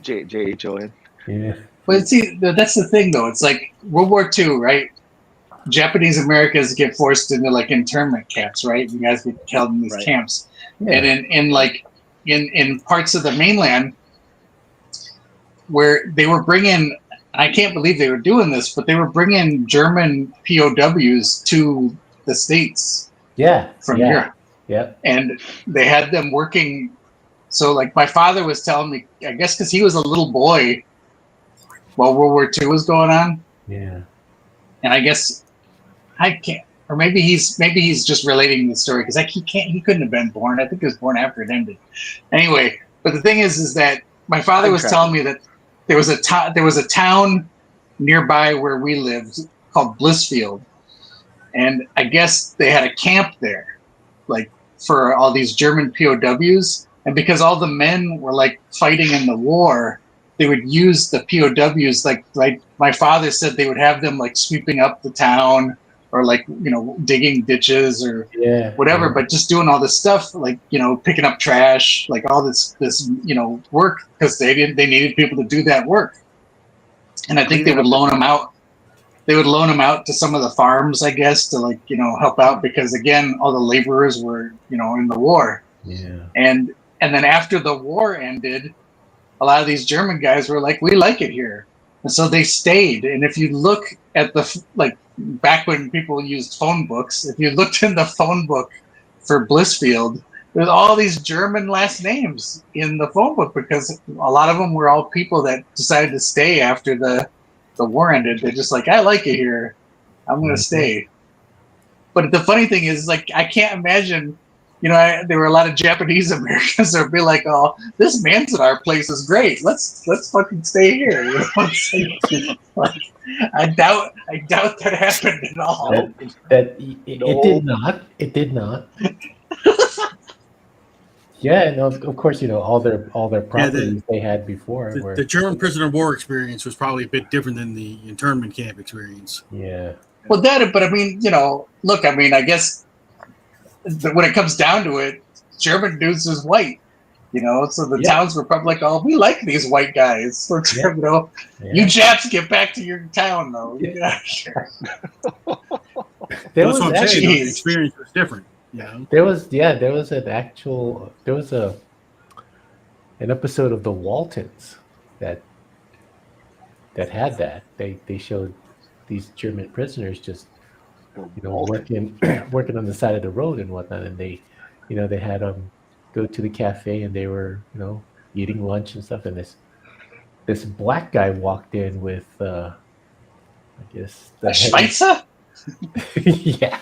J-H-O-N. Yeah. But see, that's the thing, though. It's like World War II, right? Japanese Americans get forced into like internment camps, right? You guys get held in these camps, Yeah. and in parts of the mainland where they were bringing. I can't believe they were doing this, but they were bringing German POWs to the States. From Europe. Yep. And they had them working. So, like, my father was telling me, I guess because he was a little boy while World War II was going on. Yeah. And I guess I can't, or maybe he's just relating the story because he couldn't have been born. I think he was born after it ended. Anyway, but the thing is that my father was telling me that there was a town nearby where we lived called Blissfield, and I guess they had a camp there, like for all these German POWs, and because all the men were like fighting in the war, they would use the POWs like my father said they would have them like sweeping up the town or like digging ditches or whatever, but just doing all this stuff like picking up trash, like all this work because they needed people to do that work, and I think they would loan them out. They would loan them out to some of the farms, I guess, to help out because again, all the laborers were in the war. Yeah. And then after the war ended, a lot of these German guys were like, we like it here. And so they stayed. And if you look at back when people used phone books, if you looked in the phone book for Blissfield, there's all these German last names in the phone book because a lot of them were all people that decided to stay after the war ended. They're just like, I like it here. I'm going to stay. But the funny thing is, like, I can't imagine, there were a lot of Japanese Americans that would be like, oh, this Manzanar place is great. Let's fucking stay here. I doubt that happened at all. It did not. It did not. Yeah, and of course, all their properties they had before. The German prisoner of war experience was probably a bit different than the internment camp experience. Yeah. Well, but I mean, look, I mean, I guess when it comes down to it, German dudes is white, so the towns were probably like, oh, we like these white guys. Let's, you Japs get back to your town, though. Yeah, sure. There was was what I'm saying. The experience was different. There was an episode of The Waltons that had that. They showed these German prisoners just working on the side of the road and whatnot, and they had them go to the cafe and they were eating lunch and stuff, and this black guy walked in with I guess the Schweitzer? Yeah,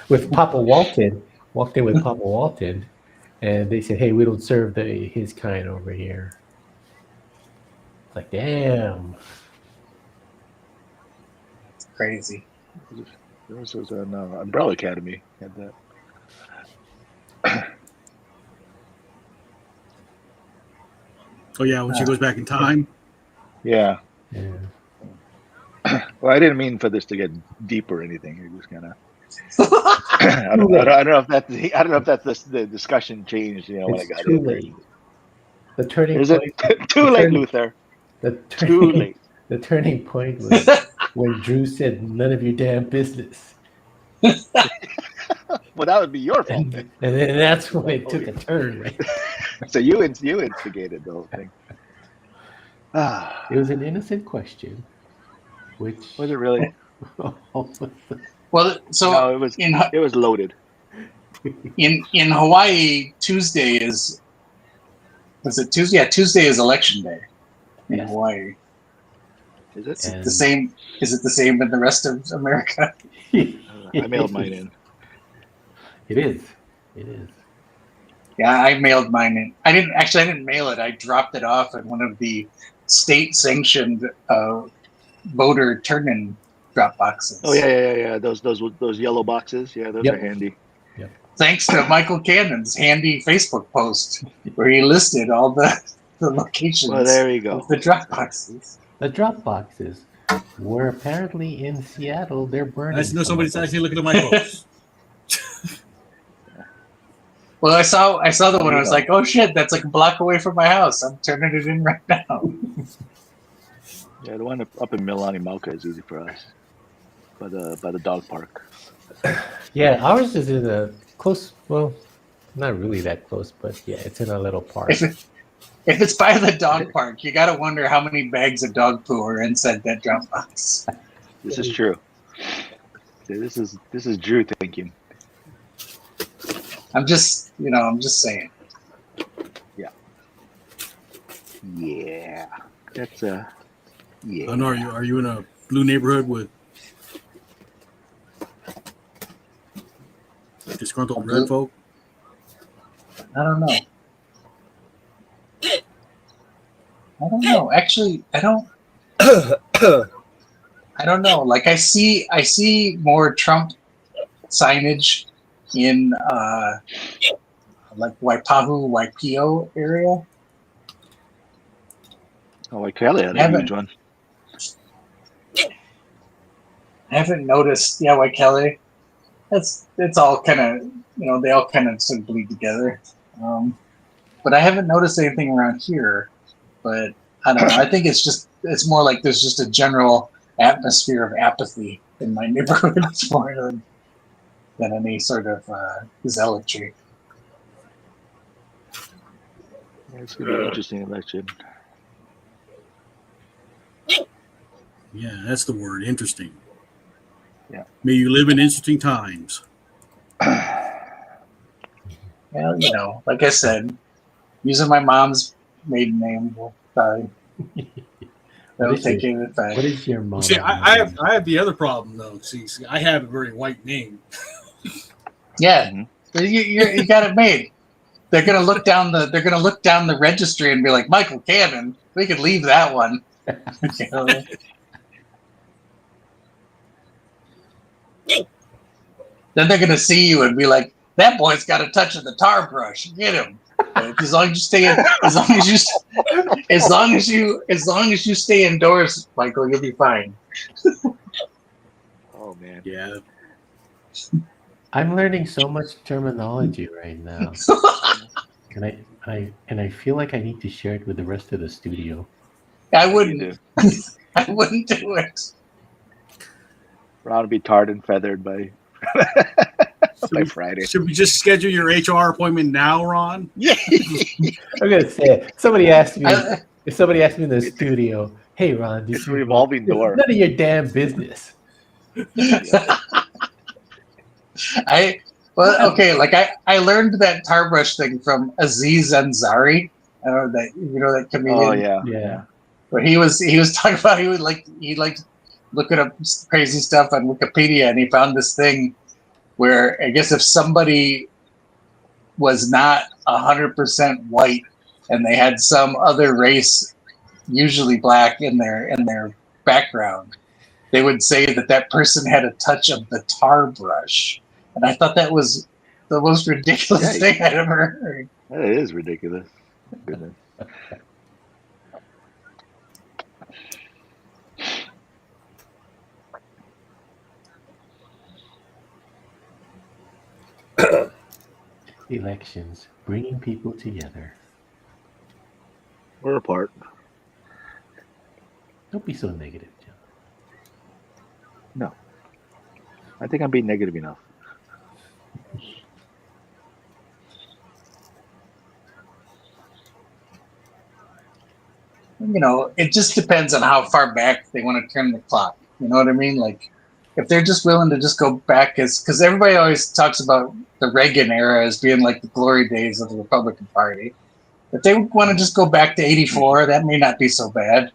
with Papa Walton. Walked in with Papa Walton, and they said, "Hey, we don't serve his kind over here." It's like, damn, it's crazy. This was an Umbrella Academy. Had that. Oh yeah, when she goes back in time. Yeah. Well, I didn't mean for this to get deep or anything. It just kind of. I don't know if that's the discussion changed. When I got too late. The turning Is point. It too late, Luther? Too late. The turning point was when Drew said, "None of your damn business." Well, that would be your fault. And then that's when it took a turn, right? So you instigated the whole thing. It was an innocent question. Which was it really? Well, so no, it was loaded. In Hawaii, Tuesday is. Was it Tuesday? Yeah, Tuesday is election day in Hawaii. Is it? Is it the same? Is it the same in the rest of America? I mailed mine in. It is. It is. Yeah, I mailed mine in. I didn't mail it. I dropped it off at one of the state-sanctioned voter turn-in drop boxes. Oh yeah. Those yellow boxes. Yeah, those are handy. Yep. Thanks to M.H.Cannon's handy Facebook post where he listed all the locations. Well, there you go. Of the drop boxes. The drop boxes were apparently in Seattle. They're burning. Nice to know somebody's actually looking at my posts. Well, I saw the one. I was like, "Oh shit, that's like a block away from my house. I'm turning it in right now." Yeah, the one up in Milani Mauka is easy for us, by the dog park. Yeah, ours is in a close. Well, not really that close, but yeah, it's in a little park. If it's by the dog park, you got to wonder how many bags of dog poo are inside that drop box. This is true. This is Drew thinking. I'm just saying. Yeah. Yeah. That's yeah. No, are you in a blue neighborhood with disgruntled red folk? I don't know. Actually, I don't. I don't know. Like I see more Trump signage in like Waipahu, Waipio area. Oh, like Kelly had a huge one. I haven't noticed. Yeah, Waikele. It's all kind of they all kind of sort of bleed together. But I haven't noticed anything around here. But I don't know. I think it's more like there's just a general atmosphere of apathy in my neighborhood more than any sort of zealotry. Yeah, it's gonna be an interesting election. Yeah, that's the word. Interesting. Yeah. May you live in interesting times. Well, like I said, using my mom's maiden name will probably take care of it. What is your mom? See, I have the other problem though. See, I have a very white name. Yeah, you got it made. They're gonna look down the registry and be like, M.H.Cannon. We could leave that one. Then they're gonna see you and be like, that boy's got a touch of the tar brush. Get him. But as long as you stay in, as long as you stay indoors, Michael, you'll be fine. Oh man. Yeah. I'm learning so much terminology right now. And I feel like I need to share it with the rest of the studio. I wouldn't. I wouldn't do it. Ron will be tarred and feathered by Friday. Should we just schedule your HR appointment now, Ron? Yeah. I'm gonna say it. Somebody asked me in the studio, "Hey, Ron, did It's a you revolving door. None of your damn business." I learned that tar brush thing from Aziz Ansari. I don't know that comedian. Oh Yeah. But he was talking about he liked looking up crazy stuff on Wikipedia, and he found this thing where I guess if somebody was not 100% white and they had some other race, usually black, in their background, they would say that person had a touch of the tar brush. And I thought that was the most ridiculous thing I'd ever heard. That is ridiculous. Goodness. Elections, bringing people together. We're apart. Don't be so negative, John. No. I think I'm being negative enough. It just depends on how far back they want to turn the clock. You know what I mean? Like, if they're just willing to just go back, because everybody always talks about the Reagan era as being like the glory days of the Republican Party. If they want to just go back to 84, that may not be so bad.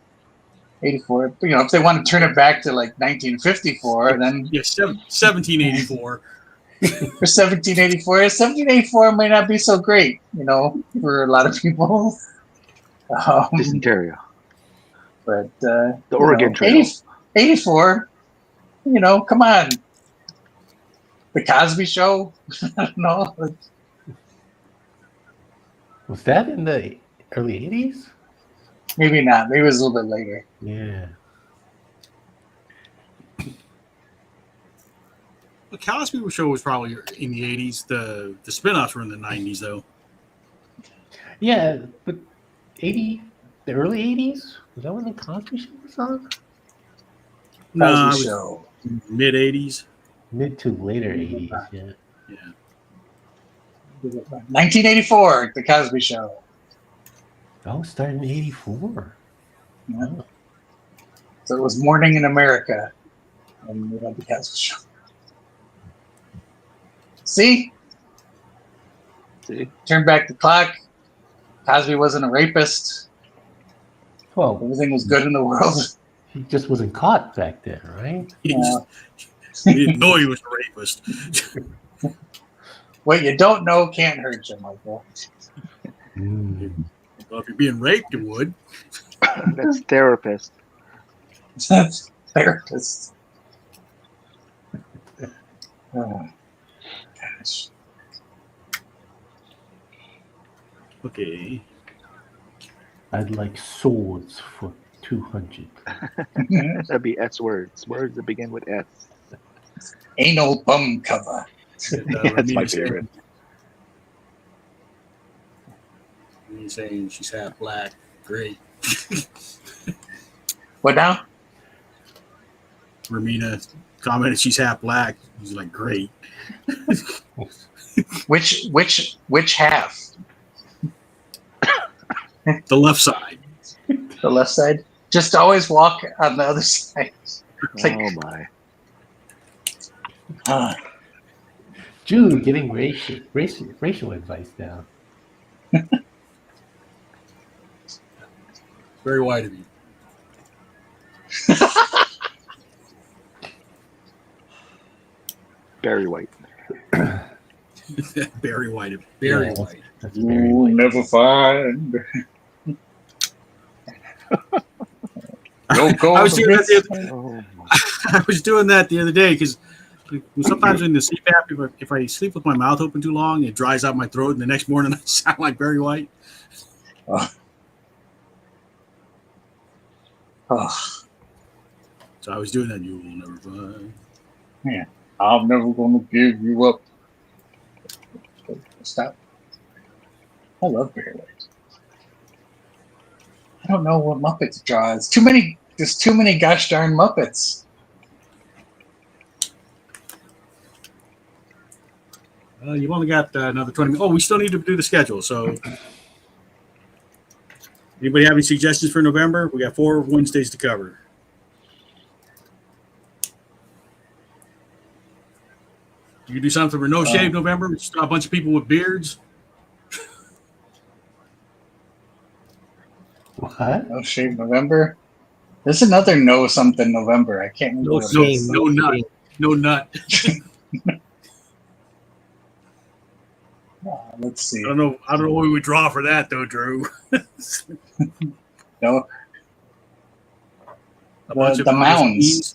84, if they want to turn it back to like 1954, then 1784. For 1784, 1784 may not be so great, for a lot of people. Dysentery. But the Oregon Trail. 84, come on. The Cosby Show. I don't know. Was that in the early 80s? Maybe not. Maybe it was a little bit later. Yeah. The Cosby Show was probably in the 80s. The spinoffs were in the 90s, though. Yeah, but the early 80s? Was that when the Cosby Show was on? No, Cosby Show. Mid 80s. Mid to later 80s, yeah. 1984, The Cosby Show. Oh, starting in 84. Yeah. Oh. So it was Morning in America. And we had The Cosby Show. See? Turn back the clock. Cosby wasn't a rapist. Well, everything was good in the world. He just wasn't caught back then, right? He didn't know he was a rapist. What you don't know can't hurt you, Michael. Well, if you're being raped, it would. That's therapist. That's therapist. Oh, gosh. Okay. I'd like swords for 200. That'd be S words. Words that begin with S. Anal bum cover. That's my favorite. He's saying she's half black. Great. What now? Ramina commented she's half black. He's like, great. Which half? The left side. The left side? Just always walk on the other side. Like, oh my. Jude giving racial advice now. Very white of you. Very white. Very white. Very white. That's very white. Never find. I was doing that the other day because Sometimes in the CPAP, if I sleep with my mouth open too long, it dries out my throat, and the next morning I sound like Barry White. Oh. So I was doing that. You will never find. Yeah, I'm never gonna give you up. Stop. I love Barry White. I don't know what Muppets draws. Too many. There's too many gosh darn Muppets. You've only got another 20 minutes. Oh, we still need to do the schedule. So, anybody have any suggestions for November? We got 4 Wednesdays to cover. You can do something for no shave November. Just a bunch of people with beards. What? No shave November. There's another no something November. I can't remember what it is. No nut. No nut. Let's see. I don't know what we would draw for that though, Drew. No. A bunch of the mounds. beans.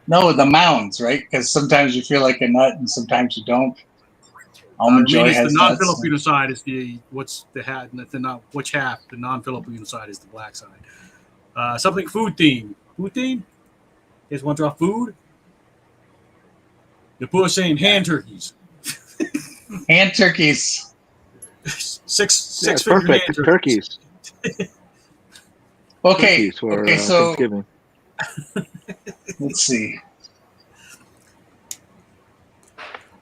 No, the mounds, right? Because sometimes you feel like a nut and sometimes you don't. Almond Joy has the nuts. non-Filipino side is what's the hat, and which half? The non-Filipino side is the black side. Something food theme. Food theme? You guys want to draw food? The poor saying hand turkeys. Hand turkeys. Six perfect. Turkeys. Okay. Turkeys for, okay. So Thanksgiving. Let's see.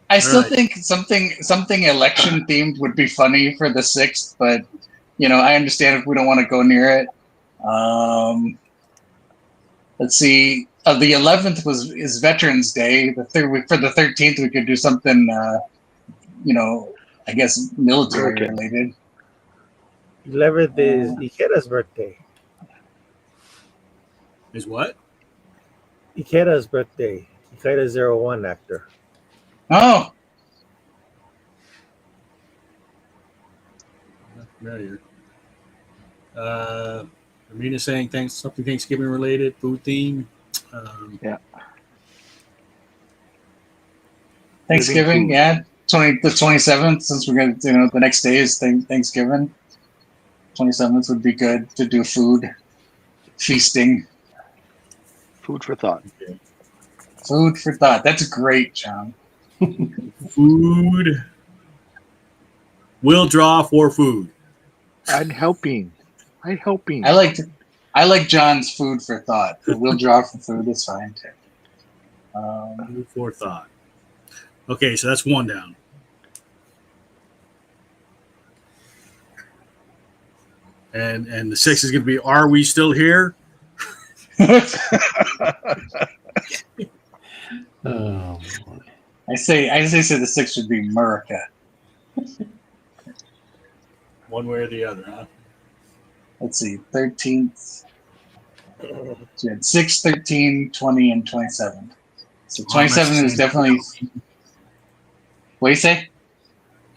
I still think something election themed would be funny for the 6th, but I understand if we don't want to go near it. Let's see. The 11th is Veterans Day. For the 13th, we could do something. I guess military related. 11th is Ikera's birthday. Is what? Ikera's birthday. Ikera 01 actor. Oh. Right here. Amina's saying something Thanksgiving related, food theme. Yeah. Thanksgiving, yeah. The 27th, since we're gonna, the next day is Thanksgiving. 27th would be good to do food, feasting. Food for thought. Okay. Food for thought. That's great, John. Food. Will draw for food. I'm helping. I like John's food for thought. But we'll draw for food is fine too. Food for thought. Okay, so that's 1 down. And the 6 is going to be, are we still here? Oh boy. I say the 6 should be America. One way or the other, huh? Let's see, 13th. So you had 6, 13, 20, and 27. So 27 is definitely. What do you say?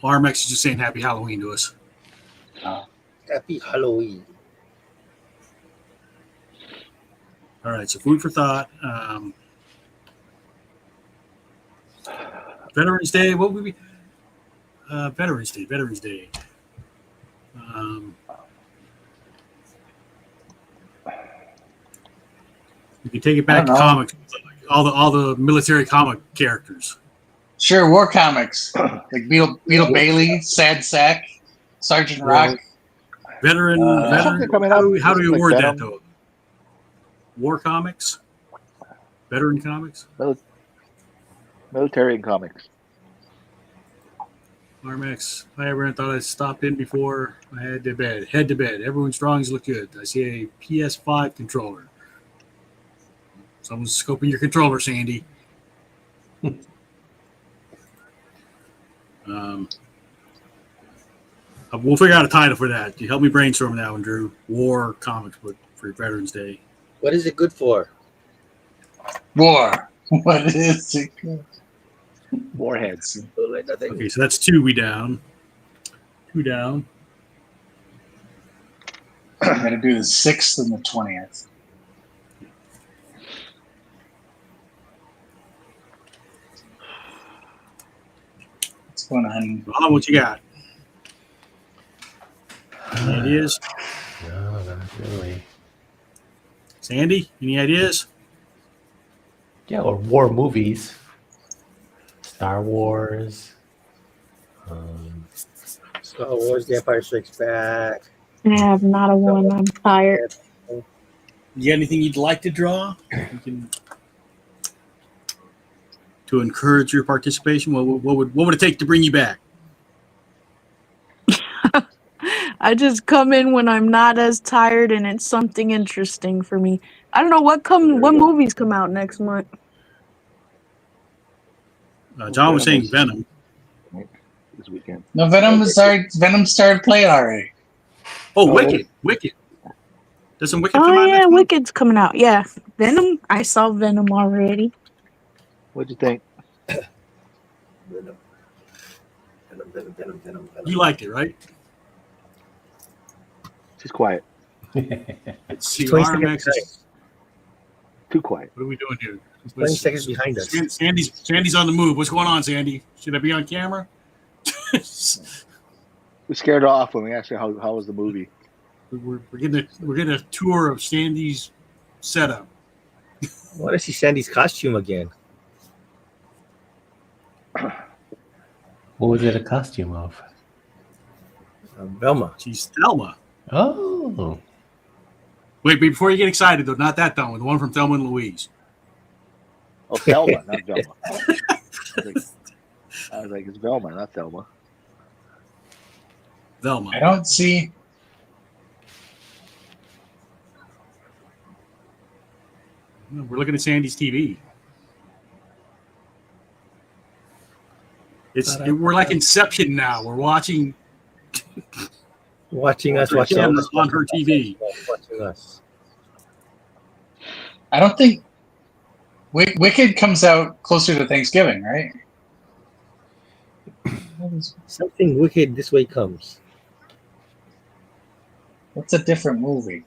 Armex is just saying happy Halloween to us. Happy Halloween. All right, so food for thought. Veterans Day. What would we? Veterans Day. You can take it back to comics, all the military comic characters. Sure, war comics like Beetle Bailey, Sad Sack, Sergeant Rock. Veteran. How do you word that though? War comics. Veteran comics. Military and comics. Armex. I ever thought I stopped in before I head to bed. Everyone's drawings look good. I see a PS5 controller. Someone's scoping your controller, Sandy. We'll figure out a title for that. You help me brainstorm that one, Drew. War comics book for Veterans Day. What is it good for? War. What is it? Warheads. Okay, so that's 2 we down. 2 down. I'm going to do the 6th and the 20th. going on? Bob, what you got? Any ideas? No, not really. Sandy, any ideas? Yeah, or war movies. Star Wars. Star Wars, The Empire Strikes Back. I have not a one. I'm tired. You got anything you'd like to draw? You can to encourage your participation. What would it take to bring you back? I just come in when I'm not as tired and it's something interesting for me. I don't know what movies come out next month. John was saying Venom. This weekend. No, Venom started playing already. Oh, Wicked. Does Wicked come out next month? Wicked's coming out. Yeah, Venom. I saw Venom already. What'd you think? Venom. You liked it, right? She's quiet. Let's see. 20 RMX seconds is, Too quiet. what are we doing here? 20 seconds behind us. Sandy's on the move. What's going on, Sandy? Should I be on camera? We scared her off when we asked her how was the movie. We're getting a tour of Sandy's setup. I want to see Sandy's costume again. What was it a costume of? Velma. She's Thelma. Oh. Wait, before you get excited though, not that Thelma, the one from Thelma and Louise. Oh, Thelma, not Velma. I was like, it's Velma, not Thelma. Velma. I don't see. We're looking at Sandy's TV. We're like Inception now. We're watching us watching on her TV. Watching us. I don't think Wicked comes out closer to Thanksgiving, right? Something wicked this way comes. That's a different movie.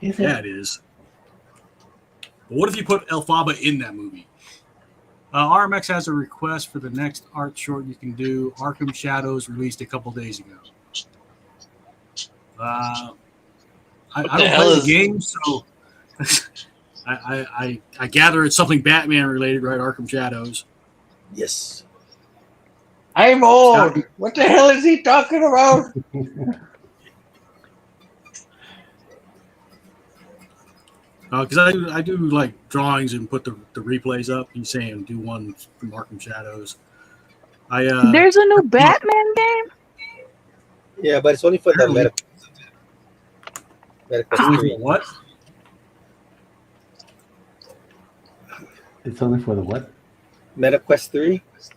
Yeah, it is. But what if you put Elphaba in that movie? RMX has a request for the next art short you can do. Arkham Shadows released a couple days ago. I don't play the game, so I gather it's something Batman related, right? Arkham Shadows. Yes. I'm old. What the hell is he talking about? Because I do like drawings and put the replays up. He's saying do one from Arkham Shadows. There's a new Batman game? Yeah, but it's only for the MetaQuest 3. What? It's only for the what? MetaQuest 3. It's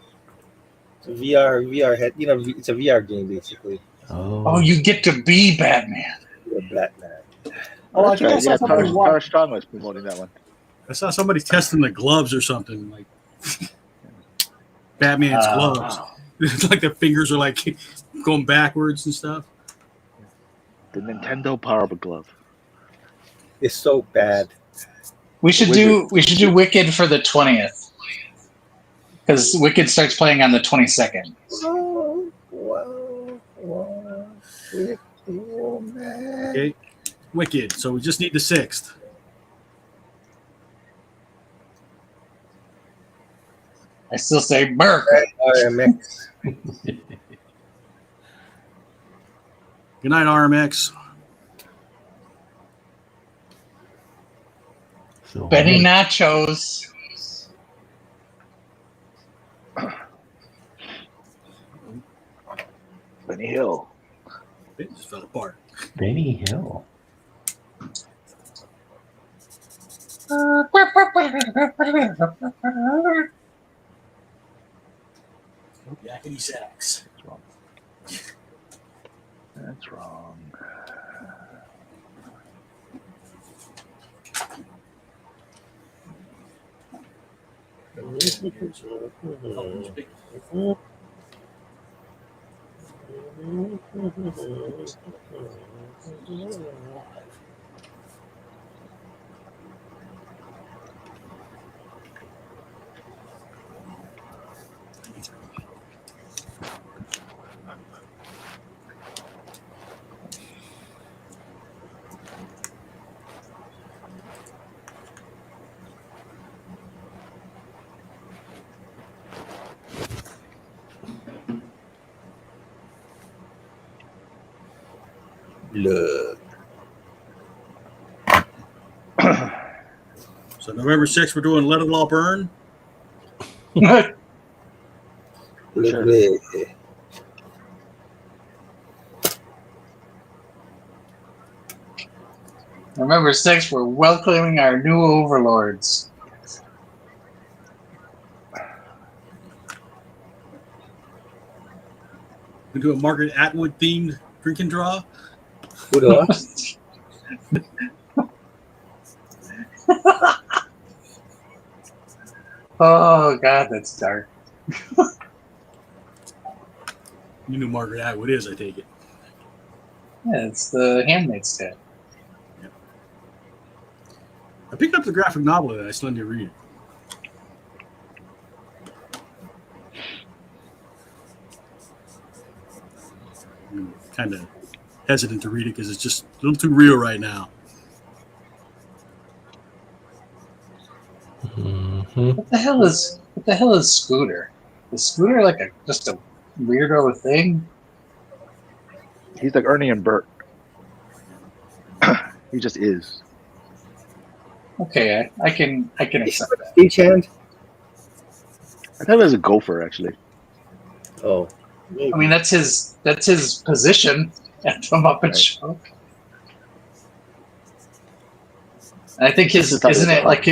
a VR head. It's a VR game basically. Oh, you get to be Batman. You're Batman. Oh, that's right. Yeah, Tara Strong was promoting that one. I saw somebody testing the gloves or something, like Batman's gloves. It's like the fingers are like going backwards and stuff. The Nintendo Power Glove. It's so bad. We should do Wicked for the 20th. Because Wicked starts playing on the 22nd. Okay. Wicked. So we just need the 6th. I still say Merc. RMX. Good night, RMX. So, Benny Nachos. Benny Hill. It just fell apart. Benny Hill. Yakety sax. That's wrong. Look. So November 6th, we're doing Let It All Burn. Look. November 6th, we're welcoming our new overlords. We do a Margaret Atwood themed drink and draw. Oh God, that's dark. You know who Margaret Atwood is, I take it. Yeah, it's the Handmaid's Tale. Yep. I picked up the graphic novel and I still need to read it. I'm kind of hesitant to read it because it's just a little too real right now. Mm-hmm. What the hell is Scooter? Is Scooter like just a weirdo thing? He's like Ernie and Bert. He just is. Okay, I can accept that. Speech hand? I thought it was a gopher, actually. Oh, maybe. I mean, that's his position at the Muppet Show. And I think isn't it like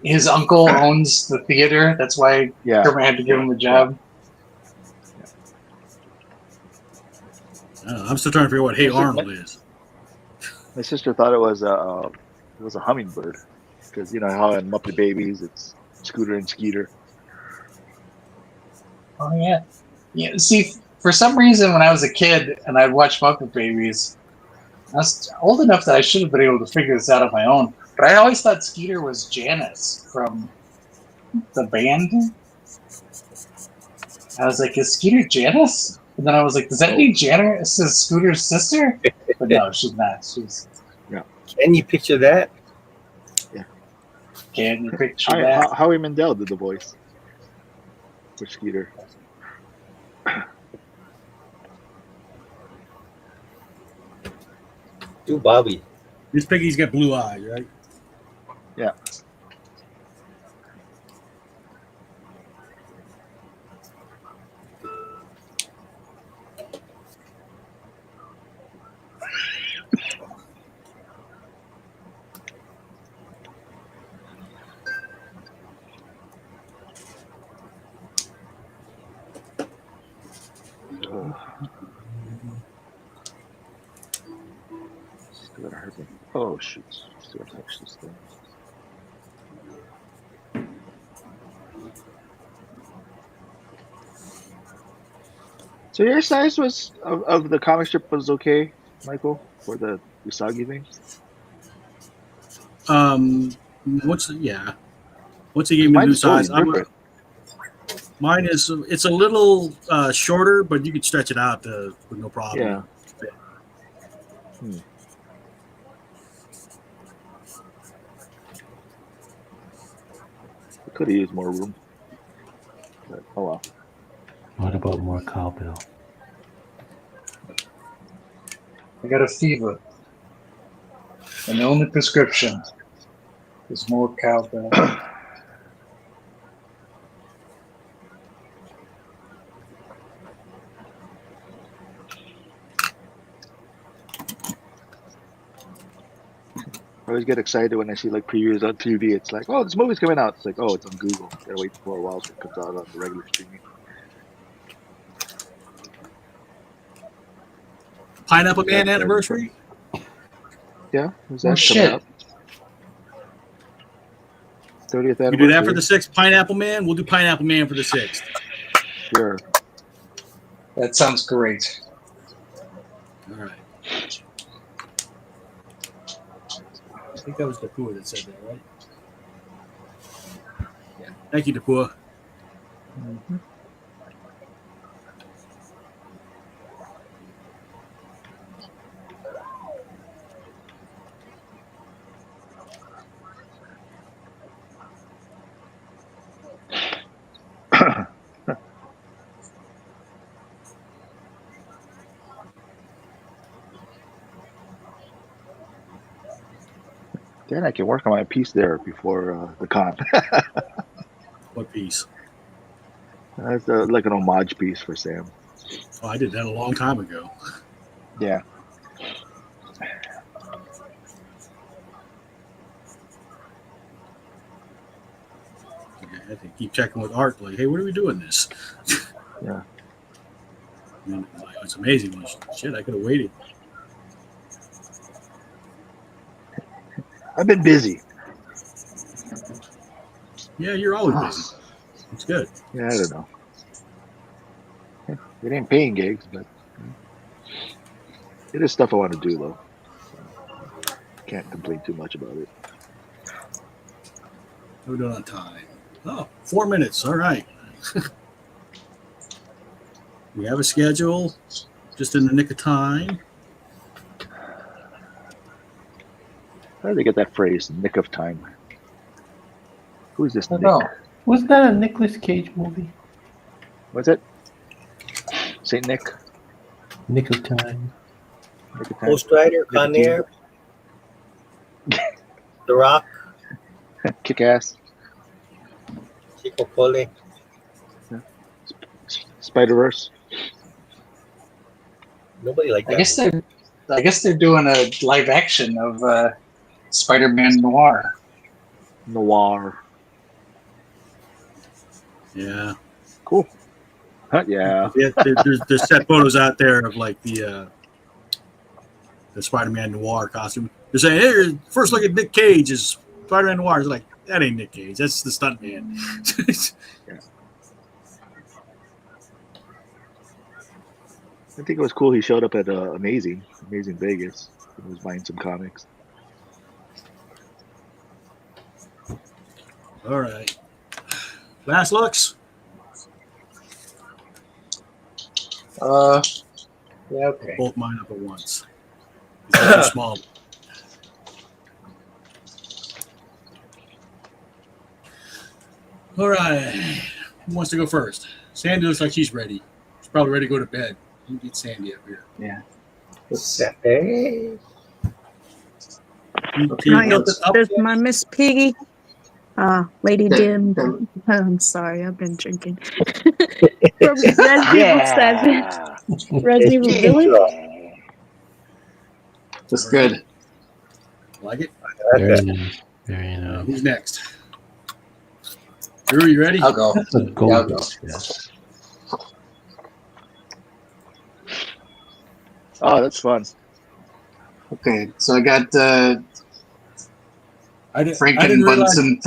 his uncle owns the theater? That's why Kermit had to give him a job. I don't know, I'm still trying to figure out what Hey Arnold is. My sister thought it was a hummingbird, because you know how in Muppet Babies it's Scooter and Skeeter. Oh yeah. See, for some reason, when I was a kid and I'd watch Muppet Babies, I was old enough that I should have been able to figure this out on my own. But I always thought Skeeter was Janice from the band. I was like, is Skeeter Janice? And then I was like, does that mean Janice is Scooter's sister? But no, she's not. She's. Can you picture that? Yeah. Can you picture that? Howie Mandel did the voice for Skeeter. Do Bobby. This piggy's got blue eyes, right? Yeah. Still gotta hurt me. Oh shoot! Still gotta touch this thing. So your size was of the comic strip was okay, Michael, for the Usagi thing? Once they gave me new size, mine is it's a little shorter, but you could stretch it out with no problem. Yeah. Could have used more room. But, oh well. What about more cowbell? I got a fever. And the only prescription is more cowbell. I always get excited when I see like previews on TV. It's like, oh, this movie's coming out. It's like, oh, it's on Google. Gotta wait for a while till it comes out on the regular streaming. Pineapple Man anniversary? Yeah, is that coming up? 30th anniversary. You do that for the 6th, Pineapple Man? We'll do Pineapple Man for the 6th. Sure. That sounds great. All right. I think that was Dapua that said that, right? Yeah. Thank you, Dapua. Mm-hmm. Then I can work on my piece there before the con. What piece? That's like an homage piece for Sam. Oh, I did that a long time ago. Yeah. I had to keep checking with Art, like, hey, what are we doing this? Yeah. And it's amazing. Like, shit, I could have waited. I've been busy. Yeah, you're always busy. It's good. Yeah, I don't know. It ain't paying gigs, but it is stuff I want to do, though. So can't complain too much about it. We're doing on time. Oh, 4 minutes. All right. We have a schedule, just in the nick of time. How did they get that phrase, nick of time? Who's this Nick? Was that a Nicolas Cage movie? What's it? Saint Nick? Nick of Time. Ghost Rider, Con Air, The Rock, Kick Ass, Chico Cole. Spider-Verse. Nobody like that. I guess they're doing a live action of Spider-Man Noir. Yeah. Cool. Yeah. There's set photos out there of like the Spider-Man Noir costume. They're saying, hey, first look at Nick Cage is Spider-Man Noir. It's like, that ain't Nick Cage. That's the stuntman. Yeah. I think it was cool. He showed up at Amazing Vegas. He was buying some comics. All right. Last looks. Yeah, okay. Both mine up at once. They're too small. All right. Who wants to go first? Sandy looks like she's ready. She's probably ready to go to bed. You get Sandy up here. Yeah. Hey. There's my Miss Piggy. Lady Dim. I'm sorry, I've been drinking. From Resident Evil 7. Resident Evil Village. That's good. Like it? Very nice. Very nice. Who's next? Drew, you ready? I'll go. That's a gold. Yeah, I'll go. Yes. Oh, that's fun. Okay, so I got I didn't Bunsen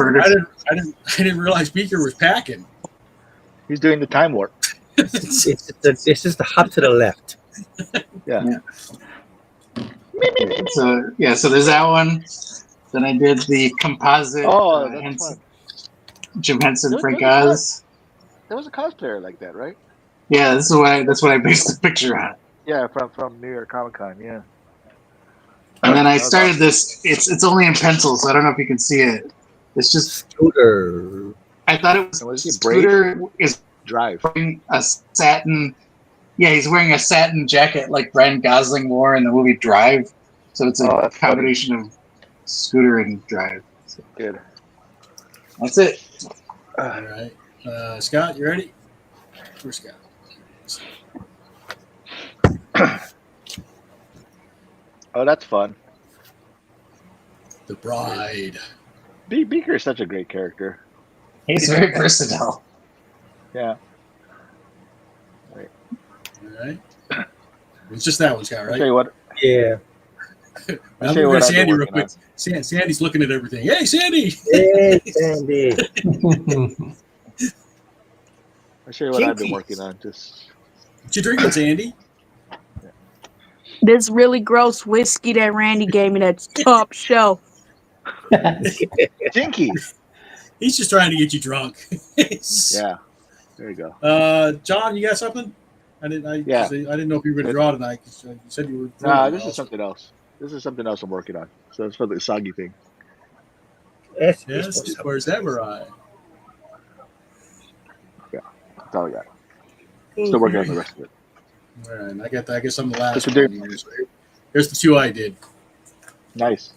realize Beaker was packing. He's doing the time warp. This is the hop to the left. Yeah. So there's that one. Then I did the composite. Oh, that's fun. Jim Henson, Frank Oz. There was a cosplayer like that, right? Yeah, that's what I based the picture on. Yeah, from New York Comic Con. Yeah. And then I started this. It's only in pencil, so I don't know if you can see it. It's just Scooter. I thought it was he Scooter is Drive. wearing a satin. Yeah, he's wearing a satin jacket like Ryan Gosling wore in the movie Drive. So it's a combination of Scooter and Drive. So good. That's it. All right. Scott, you ready? Where's Scott? Oh, that's fun. The Bride. Beaker is such a great character. He's very versatile. Yeah. All right. It's just that one, Scott, right? I'll tell you what. Yeah. I'm looking at Sandy real quick. Sandy's looking at everything. Hey, Sandy! Hey, Sandy. I'll show you what I've been working on. What you drinking, Sandy? This really gross whiskey that Randy gave me that's top shelf. Jinky. He's just trying to get you drunk. Yeah. There you go. John, you got something? I didn't know if you were going to draw tonight. You said you were. Nah, this is something else. This is something else I'm working on. So it's for the soggy thing. Yes, where's Samurai? Yeah, that's all I got. Still working on the rest of it. All right, I guess I'm the last one. Here's the two I did. Nice.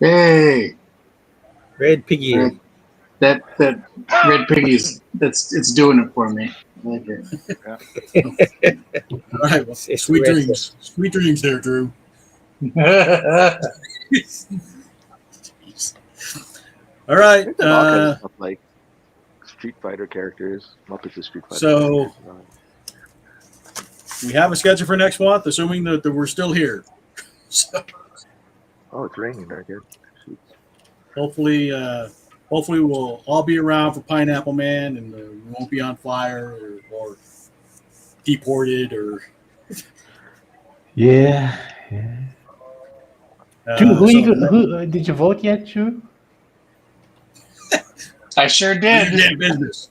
Hey, Red Piggy. Red. That red piggy's it's doing it for me. I like it. All right. Well, It's sweet red. dreams. Sweet dreams there, Drew. All right. They've done all kinds of stuff like Street Fighter characters, Muppets of Street Fighter. So we have a schedule for next month, assuming that we're still here. So oh, it's raining there again. hopefully we'll all be around for Pineapple Man, and we won't be on fire or deported or. Yeah. Drew, who did you vote yet, Drew? I sure None of did. your damn business.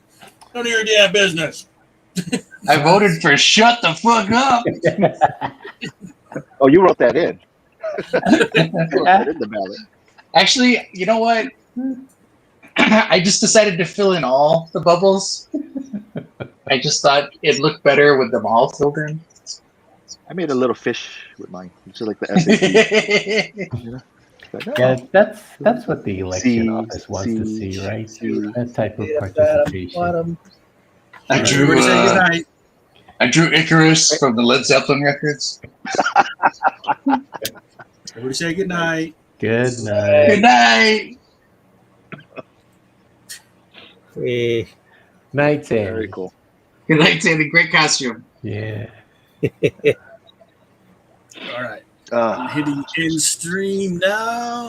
None of your damn business. I voted for shut the fuck up. Oh, you wrote that in. You wrote that in the ballot. Actually, you know what? I just decided to fill in all the bubbles. I just thought it looked better with them all filled in. I made a little fish with mine, which is like the SAT. You know? Like, oh. Yeah, that's what the election office wants to see, right? That type of participation. I drew Icarus from the Led Zeppelin records. Everybody say good night. Good night. Good night. Night, Sandy. Very cool. Good night, Sandy. Great costume. Yeah. All right. I'm hitting end stream now.